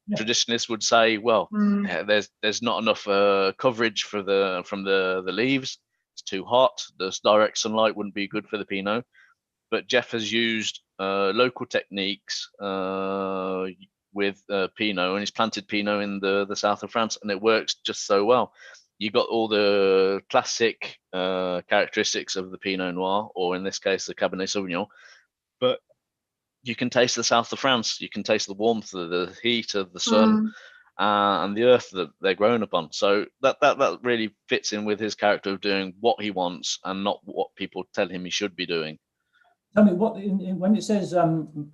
Yeah. Traditionalists would say, well, there's not enough coverage from the leaves. It's too hot. The direct sunlight wouldn't be good for the Pinot. But Jeff has used local techniques with Pinot, and he's planted Pinot in the south of France, and it works just so well. You got all the classic characteristics of the Pinot Noir, or in this case, the Cabernet Sauvignon, but you can taste the south of France. You can taste the warmth, the heat of the sun, and the earth that they're grown upon. So that really fits in with his character of doing what he wants and not what people tell him he should be doing. Tell me, what when it says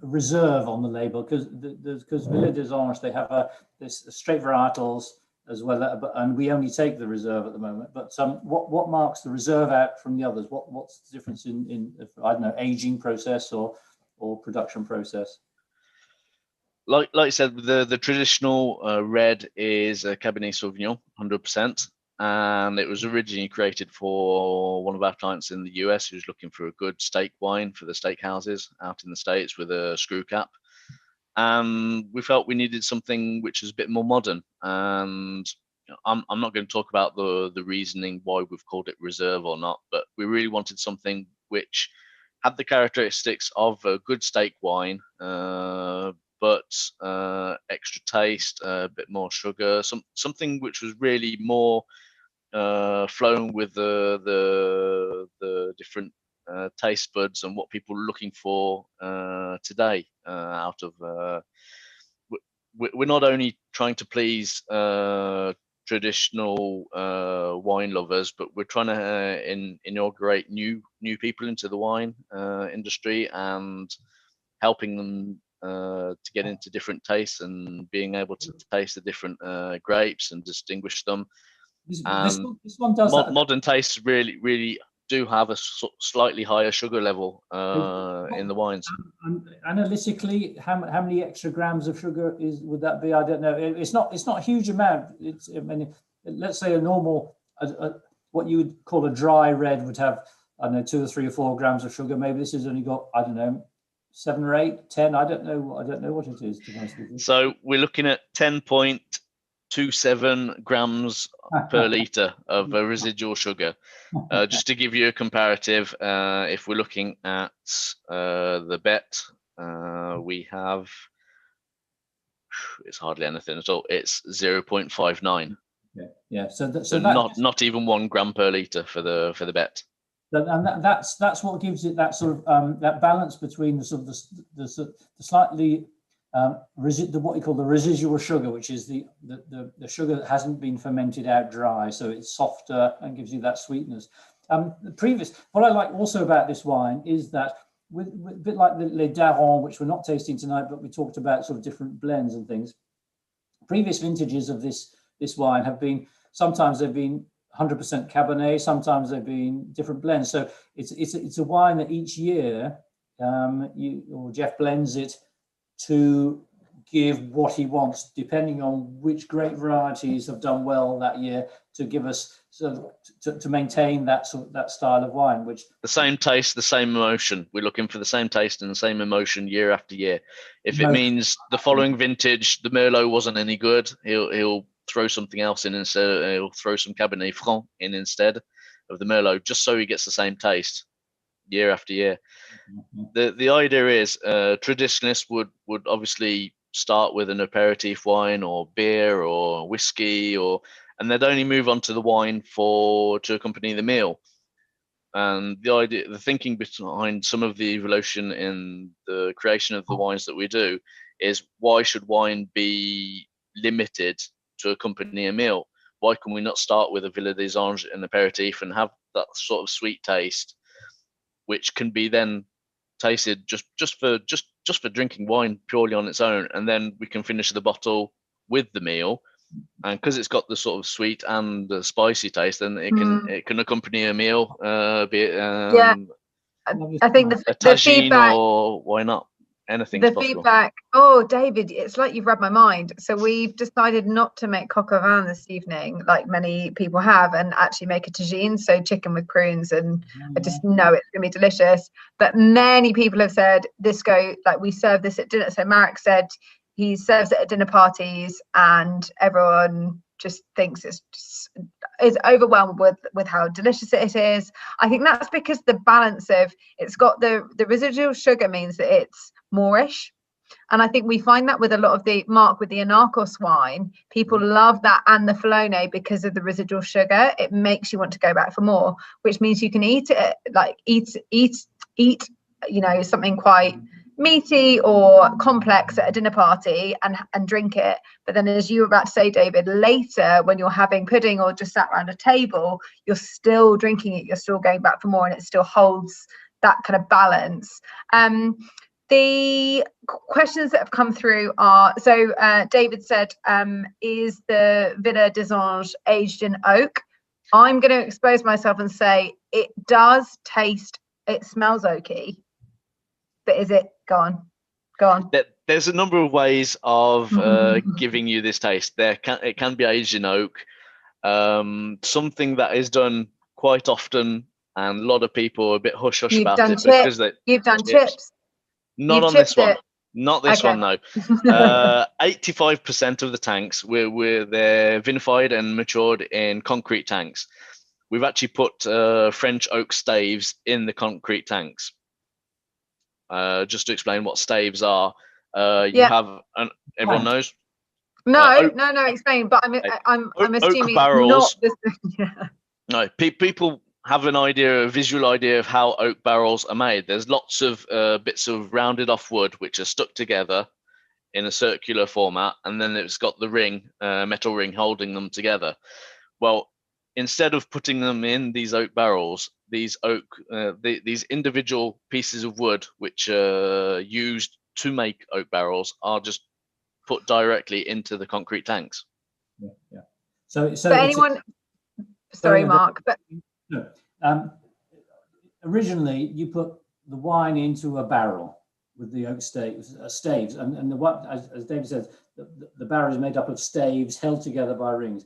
reserve on the label, because Villa des Anges, they have this straight varietals as well, and we only take the reserve at the moment. But what marks the reserve out from the others? What's the difference in I don't know, aging process or production process? Like I said, the traditional red is a Cabernet Sauvignon, 100%. And it was originally created for one of our clients in the US who's looking for a good steak wine for the steak houses out in the States with a screw cap. And we felt we needed something which is a bit more modern. And I'm not going to talk about the reasoning why we've called it reserve or not, but we really wanted something which had the characteristics of a good steak wine, but extra taste, a bit more sugar, something which was really more flowing with the different taste buds and what people are looking for today. Out of we're not only trying to please traditional wine lovers, but we're trying to inaugurate new people into the wine industry and helping them to get into different tastes and being able to taste the different grapes and distinguish them. This one does modern tastes really do have a slightly higher sugar level in the wines. Analytically, how many extra grams of sugar would that be? I don't know. It's not a huge amount. I mean, let's say a normal, what you would call a dry red would have, I don't know, 2 or 3 or 4 grams of sugar. Maybe this has only got, I don't know, 7 or 8, 10. I don't know what it is, to be honest with you. So we're looking at 10.27 grams per litre of residual sugar. Just to give you a comparative, if we're looking at the bet, we have, it's hardly anything at all. It's 0.59. Yeah. So not even 1 gram per litre for the bet. And that's what gives it that sort of that balance between the sort of the slightly what you call the residual sugar, which is the sugar that hasn't been fermented out dry, so it's softer and gives you that sweetness. What I like also about this wine is that with a bit like the Les Darons, which we're not tasting tonight, but we talked about sort of different blends and things. Previous vintages of this wine have been, sometimes they've been 100% Cabernet, sometimes they've been different blends. So it's a wine that each year Jeff blends it to give what he wants, depending on which grape varieties have done well that year, to give us to maintain that style of wine. Which the same taste, the same emotion. We're looking for the same taste and the same emotion year after year. If it means the following vintage the Merlot wasn't any good, he'll throw something else in instead. He'll throw some Cabernet Franc in instead of the Merlot, just so he gets the same taste year after year. The idea is traditionalists would obviously start with an aperitif wine or beer or whiskey, and they'd only move on to the wine to accompany the meal. And the thinking behind some of the evolution in the creation of the wines that we do is, why should wine be limited to accompany a meal? Why can we not start with a Villa des Anges and aperitif and have that sort of sweet taste, which can be then tasted just for drinking wine purely on its own, and then we can finish the bottle with the meal, and because it's got the sort of sweet and the spicy taste, then it can accompany a meal, be it I think a tagine, or why not Anything's The possible. feedback. Oh, David, it's like you've read my mind. So we've decided not to make coq au vin this evening, like many people have, and actually make a tagine, so chicken with prunes, and I just know it's gonna be delicious. But many people have said we serve this at dinner. So Marek said he serves it at dinner parties, and everyone just thinks is overwhelmed with how delicious it is. I think that's because the balance of it's got the residual sugar means that it's moreish, and I think we find that with a lot of the with the Anarchos wine, people love that and the Flone because of the residual sugar. It makes you want to go back for more, which means you can eat it like eat something quite meaty or complex at a dinner party and drink it, but then, as you were about to say, David, later when you're having pudding or just sat around a table, you're still drinking it, you're still going back for more, and it still holds that kind of balance. The questions that have come through are, so David said, is the Villa d'Ange aged in oak? I'm going to expose myself and say it does taste, it smells oaky, but is it? Go on. There's a number of ways of giving you this taste. It can be aged in oak. Something that is done quite often, and a lot of people are a bit hush hush about it because you've done chips. Not on this one. Not this one, no. 85% of the tanks they're vinified and matured in concrete tanks. We've actually put French oak staves in the concrete tanks. Just to explain what staves are, you have everyone knows. No, explain. But I'm assuming barrels. Not this. No, people have a visual idea of how oak barrels are made. There's lots of bits of rounded off wood which are stuck together in a circular format, and then it's got the ring, metal ring holding them together. Well, instead of putting them in these oak barrels, these individual pieces of wood which are used to make oak barrels are just put directly into the concrete tanks. Yeah. So anyone, sorry, Mark, but no. Originally you put the wine into a barrel with the oak staves, and as David said, the barrel is made up of staves held together by rings.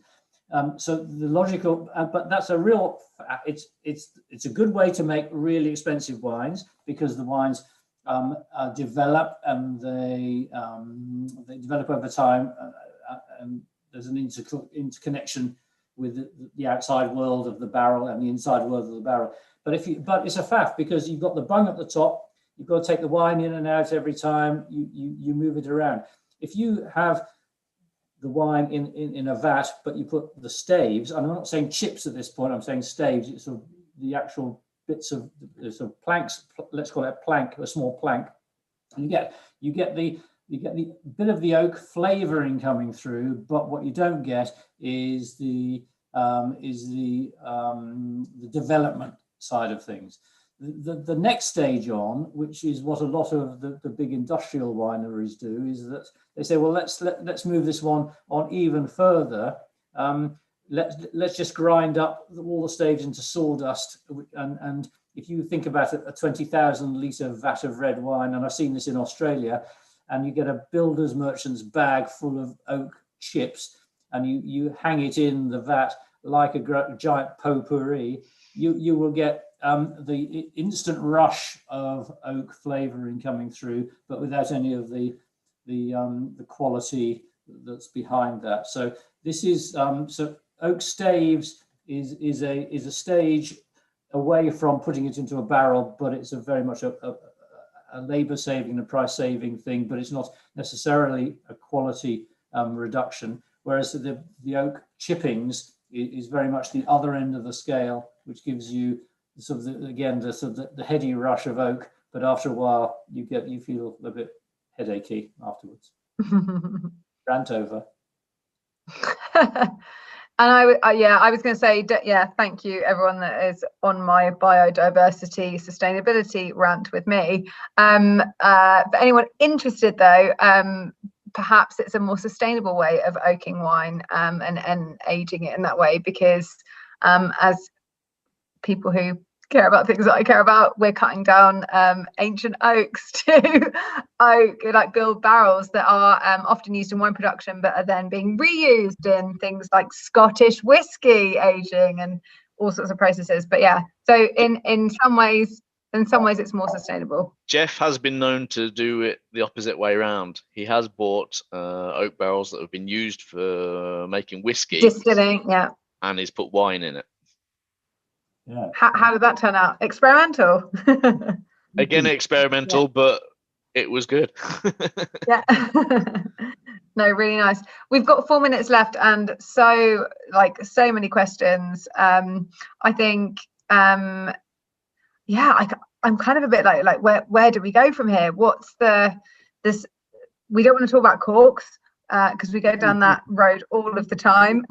So the logical, but that's a real. It's a good way to make really expensive wines, because the wines develop, and they develop over time, and there's an interconnection with the outside world of the barrel and the inside world of the barrel. But it's a faff, because you've got the bung at the top. You've got to take the wine in and out every time you move it around. If you have the wine in a vat, but you put the staves, and I'm not saying chips at this point, I'm saying staves, it's sort of the actual bits of sort of planks, let's call it a plank, a small plank, and you get the bit of the oak flavoring coming through, but what you don't get is the development side of things. The next stage on, which is what a lot of the big industrial wineries do, is that they say, well, let's move this one on even further. Let's just grind up all the staves into sawdust. And if you think about a 20,000 litre vat of red wine, and I've seen this in Australia, and you get a builder's merchant's bag full of oak chips, and you hang it in the vat like a giant potpourri, you will get the instant rush of oak flavouring coming through, but without any of the quality that's behind that. So this is so oak staves is a stage away from putting it into a barrel, but it's very much a labour saving, a price saving thing, but it's not necessarily a quality reduction. Whereas the oak chippings is very much the other end of the scale, which gives you sort of the heady rush of oak, but after a while you feel a bit headachy afterwards. Rant over. And I was going to say, thank you everyone that is on my biodiversity sustainability rant with me. For anyone interested though, perhaps it's a more sustainable way of oaking wine and aging it in that way, because as people who care about things that I care about. We're cutting down ancient oaks to build barrels that are often used in wine production, but are then being reused in things like Scottish whiskey aging and all sorts of processes. But yeah, so in some ways it's more sustainable. Jeff has been known to do it the opposite way around. He has bought oak barrels that have been used for making whiskey, distilling, yeah, and he's put wine in it. Yeah. How did that turn out? Experimental. Again, experimental, Yeah. but it was good. Yeah. No, really nice. We've got 4 minutes left, and so many questions. I think I'm kind of a bit like where do we go from here? What's this? We don't want to talk about corks because we go down that road all of the time.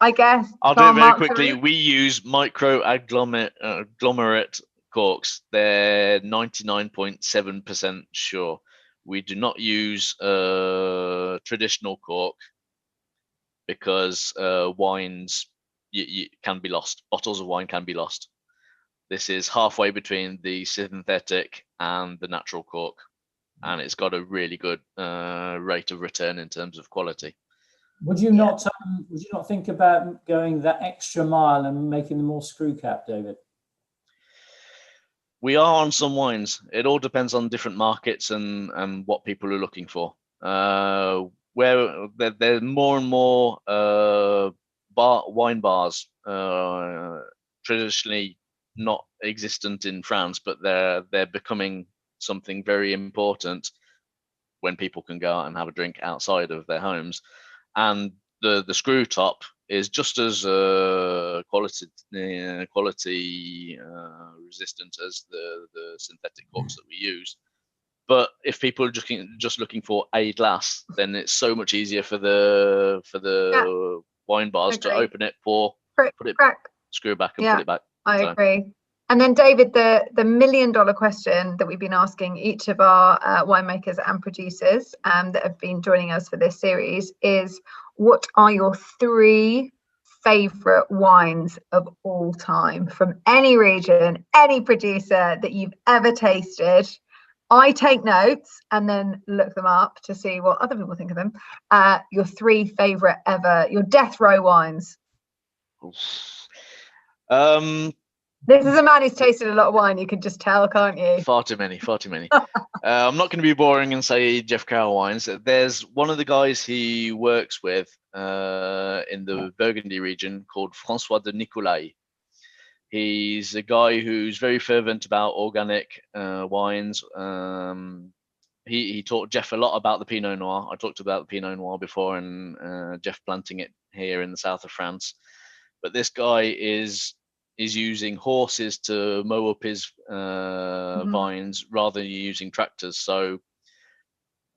I guess I'll do it very quickly. We use micro agglomerate corks. They're 99.7% sure. We do not use traditional cork because wines can be lost. Bottles of wine can be lost. This is halfway between the synthetic and the natural cork, and it's got a really good rate of return in terms of quality. Would you not think about going that extra mile and making them more screw cap, David? We are on some wines. It all depends on different markets and what people are looking for. Where there's more and more wine bars, traditionally not existent in France, but they're becoming something very important when people can go out and have a drink outside of their homes. And the screw top is just as quality resistant as the synthetic corks that we use. But if people are just looking for a glass, then it's so much easier for the wine bars to open it, pour, put it, screw back, and put it back. I agree. And then, David, the $1 million question that we've been asking each of our winemakers and producers that have been joining us for this series is, what are your 3 favorite wines of all time from any region, any producer that you've ever tasted? I take notes and then look them up to see what other people think of them. Your 3 favorite ever, your death row wines. This is a man who's tasted a lot of wine. You can just tell, can't you? Far too many. I'm not going to be boring and say Jeff Carrel wines. There's one of the guys he works with in the Burgundy region called François de Nicolai. He's a guy who's very fervent about organic wines. He taught Jeff a lot about the Pinot Noir. I talked about the Pinot Noir before, and Jeff planting it here in the south of France. But this guy is using horses to mow up his vines rather than using tractors. So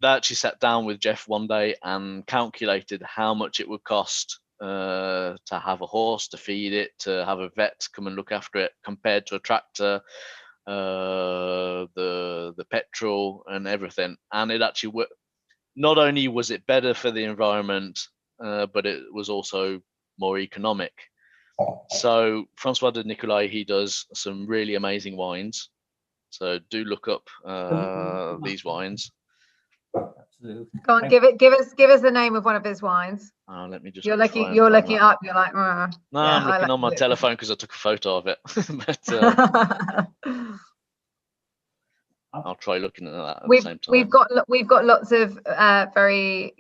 they actually sat down with Jeff one day and calculated how much it would cost to have a horse, to feed it, to have a vet come and look after it, compared to a tractor, the petrol and everything. And it actually worked. Not only was it better for the environment, but it was also more economic. So François de Nicolai, he does some really amazing wines. So do look up these wines. Absolutely. Go on, give us the name of one of his wines. Let me just. You're looking it up. You're like, no, yeah, I'm looking on my telephone because I took a photo of it. But I'll try looking at that at the same time. We've got lots of very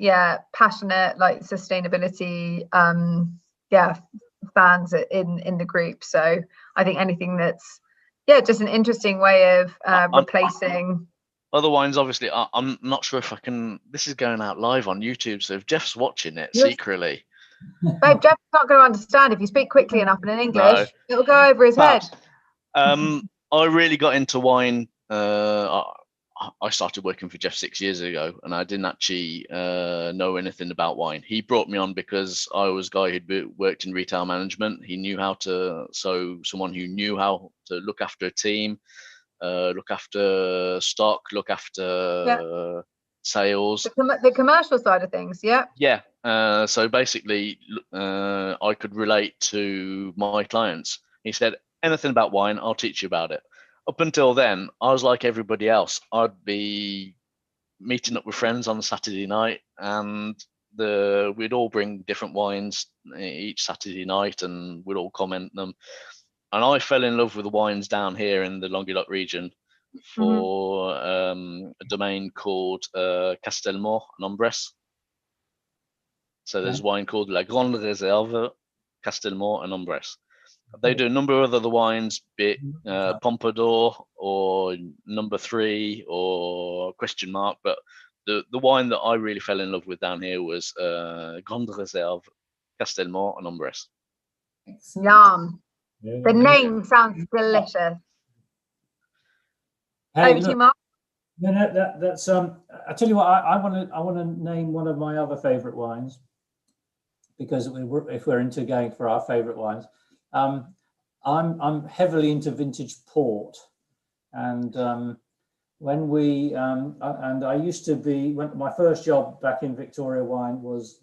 passionate sustainability fans in the group. So I think anything that's just an interesting way of replacing. Other wines, obviously, I'm not sure if I can. This is going out live on YouTube, so if Jeff's watching it secretly, babe, Jeff's not going to understand if you speak quickly enough in English. It'll go over his head. I really got into wine. I started working for Jeff 6 years ago, and I didn't actually know anything about wine. He brought me on because I was a guy who'd worked in retail management. He knew someone who knew how to look after a team, look after stock, look after sales. The commercial side of things, Yeah. So basically, I could relate to my clients. He said, anything about wine, I'll teach you about it. Up until then, I was like everybody else. I'd be meeting up with friends on a Saturday night, and we'd all bring different wines each Saturday night, and we'd all comment them. And I fell in love with the wines down here in the Languedoc region for a domain called Castelmort and Ambresse. So there's wine called La Grande Réserve, Castelmort and Ambresse. They do a number of other wines, be it Pompadour or Number 3 or question mark, but the wine that I really fell in love with down here was Grande Réserve, Castelmort and Ambresse. Yum. The name sounds delicious. Hey, Over to you, Mark. No, that's I tell you what, I want to name one of my other favourite wines, because if we're into going for our favourite wines, I'm heavily into vintage port, and when we and I used to be, when my first job back in Victoria Wine was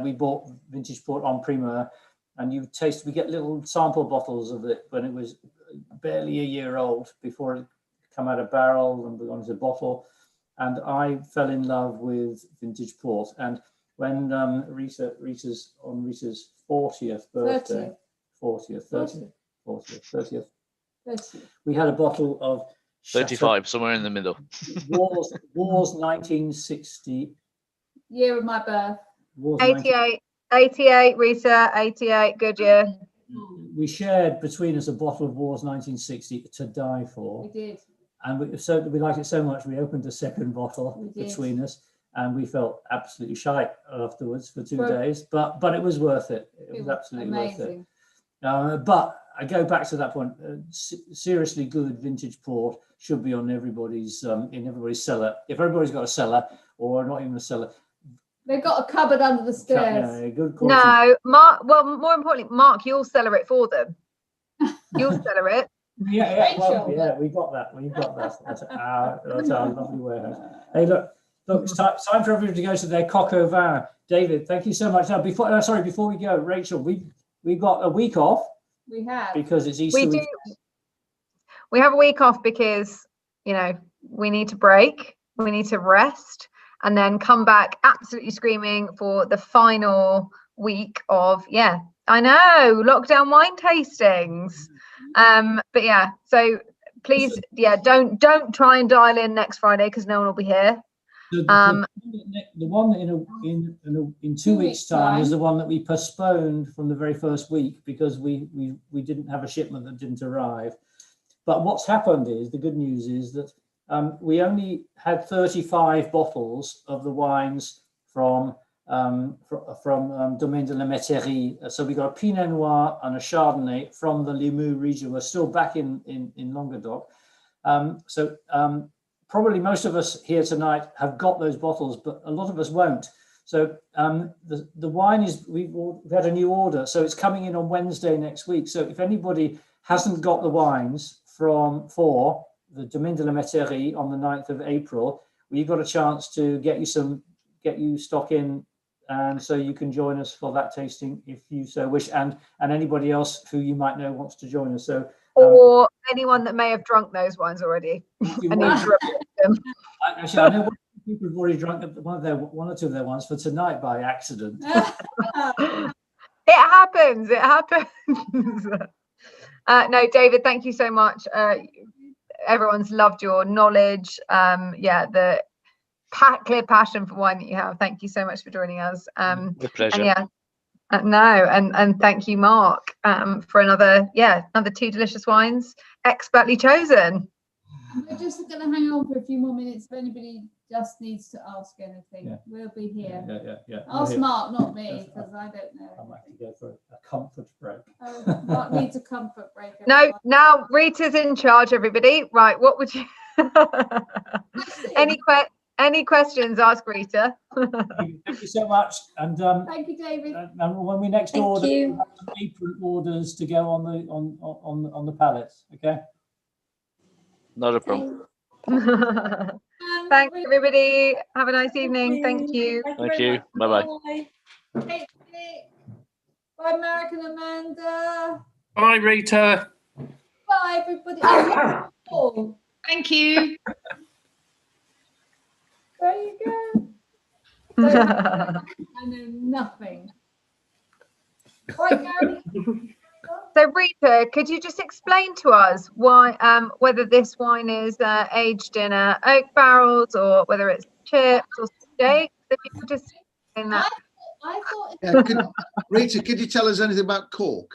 we bought vintage port en primeur, and we get little sample bottles of it when it was barely a year old before it come out of barrel and gone into bottle, and I fell in love with vintage port. And when Rita's 40th birthday, 30th, we had a bottle of 35, somewhere in the middle. Wars 1960. Year of my birth. 88, Rita, 88, good year. We shared between us a bottle of Wars 1960 to die for. We did. And we liked it so much, we opened a second bottle between us, and we felt absolutely shite afterwards for 2 days. But it was worth it. It was absolutely amazing. Worth it. But I go back to that point. Seriously good vintage port should be on everybody's in everybody's cellar. If everybody's got a cellar, or not even a cellar, they've got a cupboard under the stairs. Yeah, good quality. No, Mark. Well, more importantly, Mark, you'll cellar it for them. You'll cellar it. Yeah, we got that. That's our lovely warehouse. Hey, look, it's time for everybody to go to their coq au vin. David, thank you so much. Now, before we go, Rachel, we've got a week off. We have, because it's Easter. We have a week off because we need to break, we need to rest, and then come back absolutely screaming for the final week of I know, lockdown wine tastings. But yeah, so please, don't try and dial in next Friday because no one will be here. The one in 2 weeks' time is the one that we postponed from the very first week because we didn't have a shipment that didn't arrive. But what's happened is, the good news is that we only had 35 bottles of the wines from Domaine de la Métairie. So we got a Pinot Noir and a Chardonnay from the Limoux region. We're still back in Languedoc. Probably most of us here tonight have got those bottles, but a lot of us won't. So the wine we've had a new order, so it's coming in on Wednesday next week. So if anybody hasn't got the wines for the Domaine de la Métairie on the 9th of April, we've got a chance to get you stock in, and so you can join us for that tasting if you so wish, and anybody else who you might know wants to join us. So. Or anyone that may have drunk those wines already. I need to repeat them. Actually, I know people have already drunk one or two of their wines for tonight by accident. It happens. No, David, thank you so much. Everyone's loved your knowledge. The clear passion for wine that you have. Thank you so much for joining us. With pleasure. And thank you, Mark, for another 2 delicious wines, expertly chosen. We're just going to hang on for a few more minutes. If anybody just needs to ask anything, we'll be here. Yeah. Ask Mark, not me, because I don't know. I might have to go for a comfort break. Oh, Mark needs a comfort break. No, now Rita's in charge, everybody. Right, what would you... Any questions, ask Rita. Thank you so much. And thank you, David. And when we next order, we'll have some apron orders to go on the pallets. Okay. Not a problem. Thanks, everybody. Have a nice evening. Thank you. Thank you. Bye bye. Bye, American Amanda. Bye, Rita. Bye, everybody. Oh, Thank you. there you go. I know nothing. Right, Gary. So Rita, could you just explain to us why, whether this wine is aged in oak barrels or whether it's chips or steaks? If you could just explain that. I thought. Yeah, Rita, could you tell us anything about cork?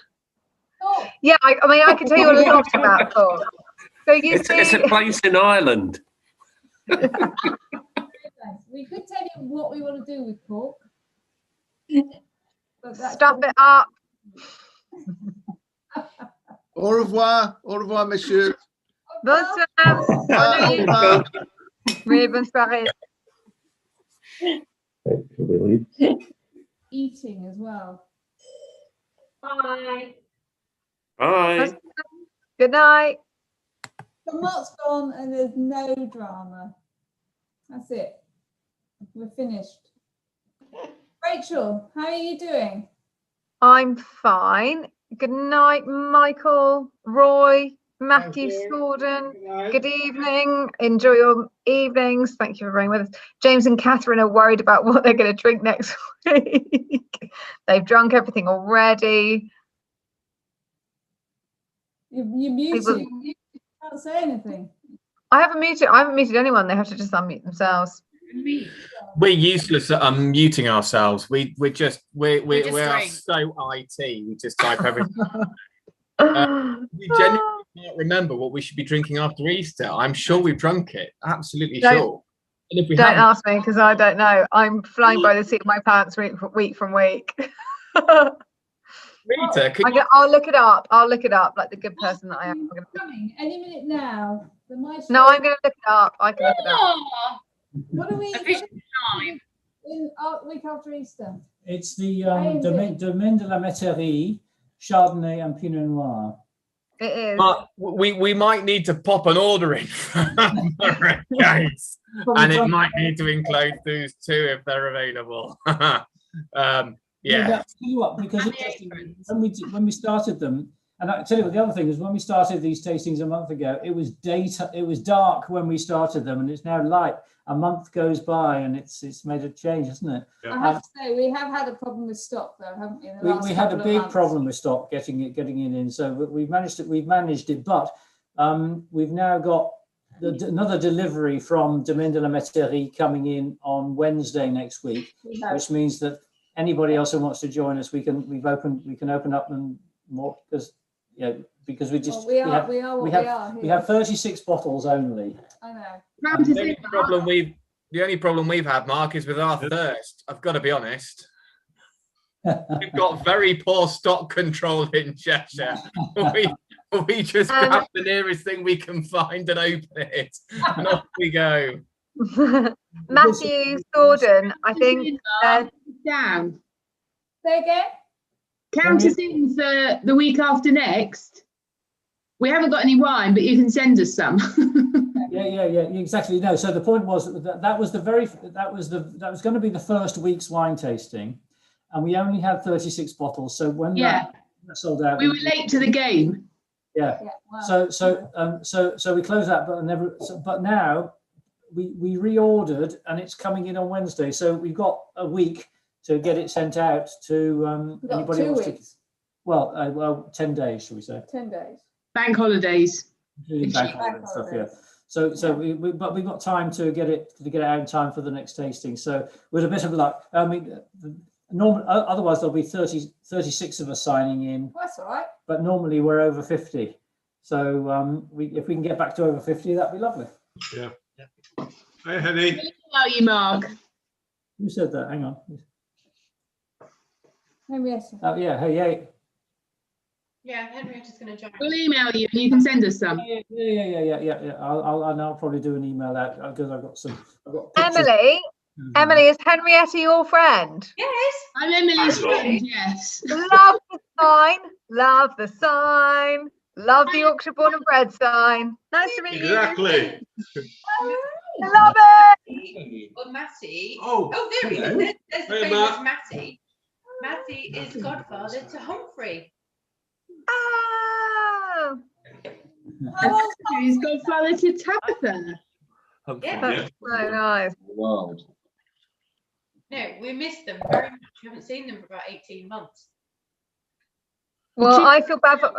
Oh, Yeah, I mean, I can tell you a lot about cork. So you It's a place in Ireland. we could tell you what we want to do with cork. But that's stuff it up. Au revoir, monsieur. Bonsoir. Au revoir. Oui, bonne soirée. Eating as well. Bye. Bye. Good night. The mot's gone and there's no drama. That's it. We're finished. Rachel, how are you doing? I'm fine. Good night, Michael, Roy, Matthew, Sorden. Good evening. Enjoy your evenings. Thank you for being with us. James and Catherine are worried about what they're going to drink next week. They've drunk everything already. You're muted. You can't say anything. I haven't muted anyone. They have to just unmute themselves. We're useless at unmuting ourselves. We're so IT. We just type everything. We genuinely can't remember what we should be drinking after Easter. I'm sure we've drunk it. Absolutely sure. And if we Don't haven't, ask me because I don't know. I'm flying by the seat of my pants week from week. Rita, I'll look it up. I'll look it up like the good person that I am. Coming any minute now. No, I'm going to look it up. I can look it up. What are we in week after Easter? It's the Domaine de la Métairie, Chardonnay and Pinot Noir. It is. But we might need to pop an order in for a case, and it might need to include those two if they're available. Yeah. Tell you what, because when we started them, and I tell you what, the other thing is when we started these tastings a month ago, it was dark when we started them, and it's now light. A month goes by, and it's made a change, hasn't it? I have to say we have had a problem with stock, though, haven't we? We had a big problem with stock getting it in. So we've managed it, but we've now got another delivery from Domaine de la Métairie coming in on Wednesday next week, which means that anybody else who wants to join us, we can open up and more because we just we have 36 bottles only. I know. The only problem we've had, Mark, is with our thirst. I've got to be honest. We've got very poor stock control in Cheshire. We just grab the nearest thing we can find and open it, and off we go. Matthew Sorden, I think. Down. Say again. Count us in for the week after next. We haven't got any wine, but you can send us some. Yeah, exactly. No, so the point was that was going to be the first week's wine tasting, and we only had 36 bottles. So when that sold out, we were late to the game. Yeah. Wow. So we closed that, but now we reordered, and it's coming in on Wednesday. So we've got a week to get it sent out to anybody who wants to. Well, 10 days, should we say? 10 days. Bank holidays. Bank holiday stuff, yeah. So but we've got time to get it out in time for the next tasting. So with a bit of luck, I mean, otherwise there'll be 36 of us signing in. That's all right. But normally we're over 50. So if we can get back to over 50, that'd be lovely. Yeah. Hey, Henny. How are you, Mark? Who said that? Hang on. Henrietta. Oh yeah. Hey. Yeah, Henrietta's going to join. We'll email you and you can send us some. Yeah. I'll probably do an email out because I've got Emily, is Henrietta your friend? Yes, I'm Emily's friend. Yes. Love the sign. Love the sign. Love the Yorkshire born and bred sign. Nice to meet you. Exactly. Love it. Well, Matty. Oh, there he hello. is. There's the Hey, famous Matt. Matty. Matty is godfather to Humphrey. Oh, He's godfather to Tabitha. that's so nice. World. No, we missed them very much. We haven't seen them for about 18 months. Well, I feel bad for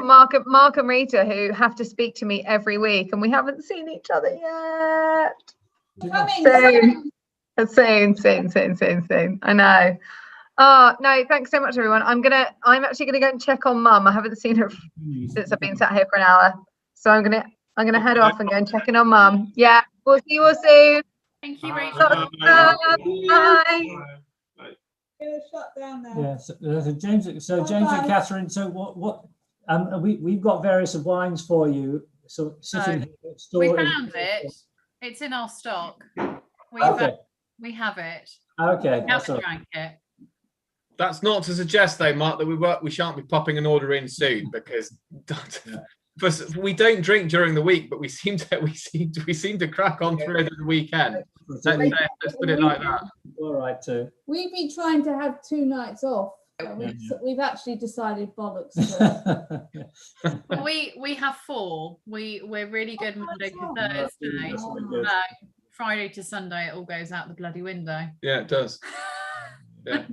Mark and Rita, who have to speak to me every week, and we haven't seen each other yet. Soon. I know. Oh no, thanks so much, everyone. I'm actually gonna go and check on Mum. I haven't seen her since I've been sat here for an hour, so I'm gonna head off and go and check in on Mum. Yeah, we'll see you all soon. Thank you, Rachel. Bye. Shut down there. Yeah. So James and Catherine. So what? We've got various wines for you. So sitting here, we found it. It's in our stock. We have it. Okay. We haven't drank it. That's not to suggest, though, Mark, that we shan't be popping an order in soon, because we don't drink during the week, but we seem to crack on through the weekend. Let's put it like that. All right, too. We've been trying to have 2 nights off. We've actually decided bollocks. we have 4. We're really good Monday to Thursday. Friday to Sunday, it all goes out the bloody window. Yeah, it does. Yeah.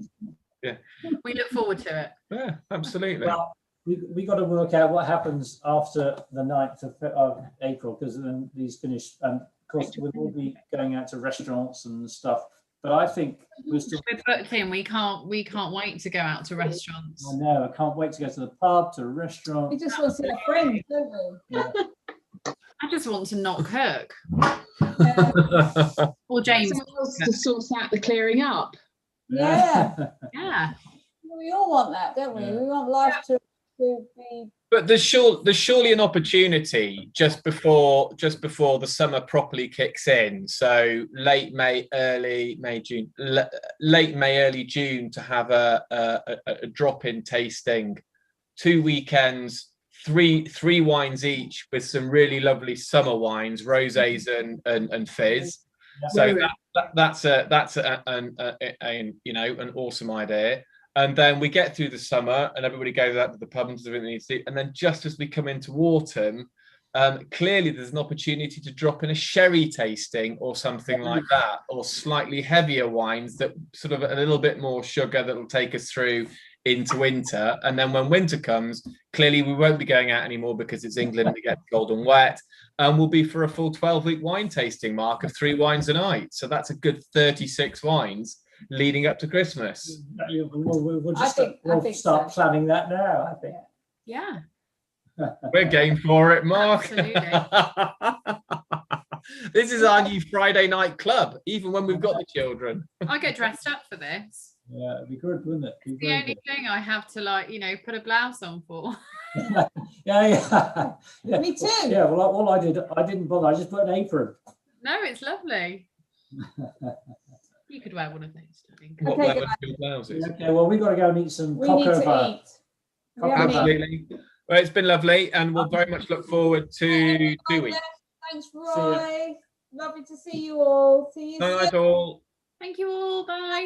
Yeah. We look forward to it. Yeah, absolutely. Well, we got to work out what happens after the 9th of April, because then these finish. And of course, we will be going out to restaurants and stuff. But I think we're booked in. We can't wait to go out to restaurants. I know. I can't wait to go to the pub, to a restaurant. We just want to see our friends, don't we? Yeah. I just want to not cook. Or James. Someone else to sort out the clearing up. Yeah. Yeah. We all want that, don't we? Yeah. We want life to be. But there's surely an opportunity just before the summer properly kicks in. So late May, early June to have a drop-in tasting, 2 weekends, three wines each with some really lovely summer wines, rosés and fizz. So that's an awesome idea. And then we get through the summer and everybody goes out to the pub and does everything they need to do. And then just as we come into autumn, clearly there's an opportunity to drop in a sherry tasting or something like that, or slightly heavier wines that sort of a little bit more sugar that will take us through into winter. And then when winter comes, clearly we won't be going out anymore because it's England and it gets cold and wet. And we'll be for a full 12-week wine tasting mark of 3 wines a night. So that's a good 36 wines leading up to Christmas. We'll start planning that now, I think. Yeah. We're game for it, Mark. This is our new Friday night club, even when we've got the children. I get dressed up for this. Yeah, it'd be good, wouldn't it? It's the only thing I have to put a blouse on for. Yeah. Me too. Yeah, well, all I didn't bother. I just put an apron. No, it's lovely. You could wear one of those, darling. What Okay, level are your blouses? Okay, well, we've got to go and eat some We need coq au to vin. eat. We haven't eaten. Absolutely. Well, it's been lovely, and we'll very much look forward to 2 weeks. Thanks, Roy. Lovely to see you all. See you soon. Night all. Thank you all. Bye.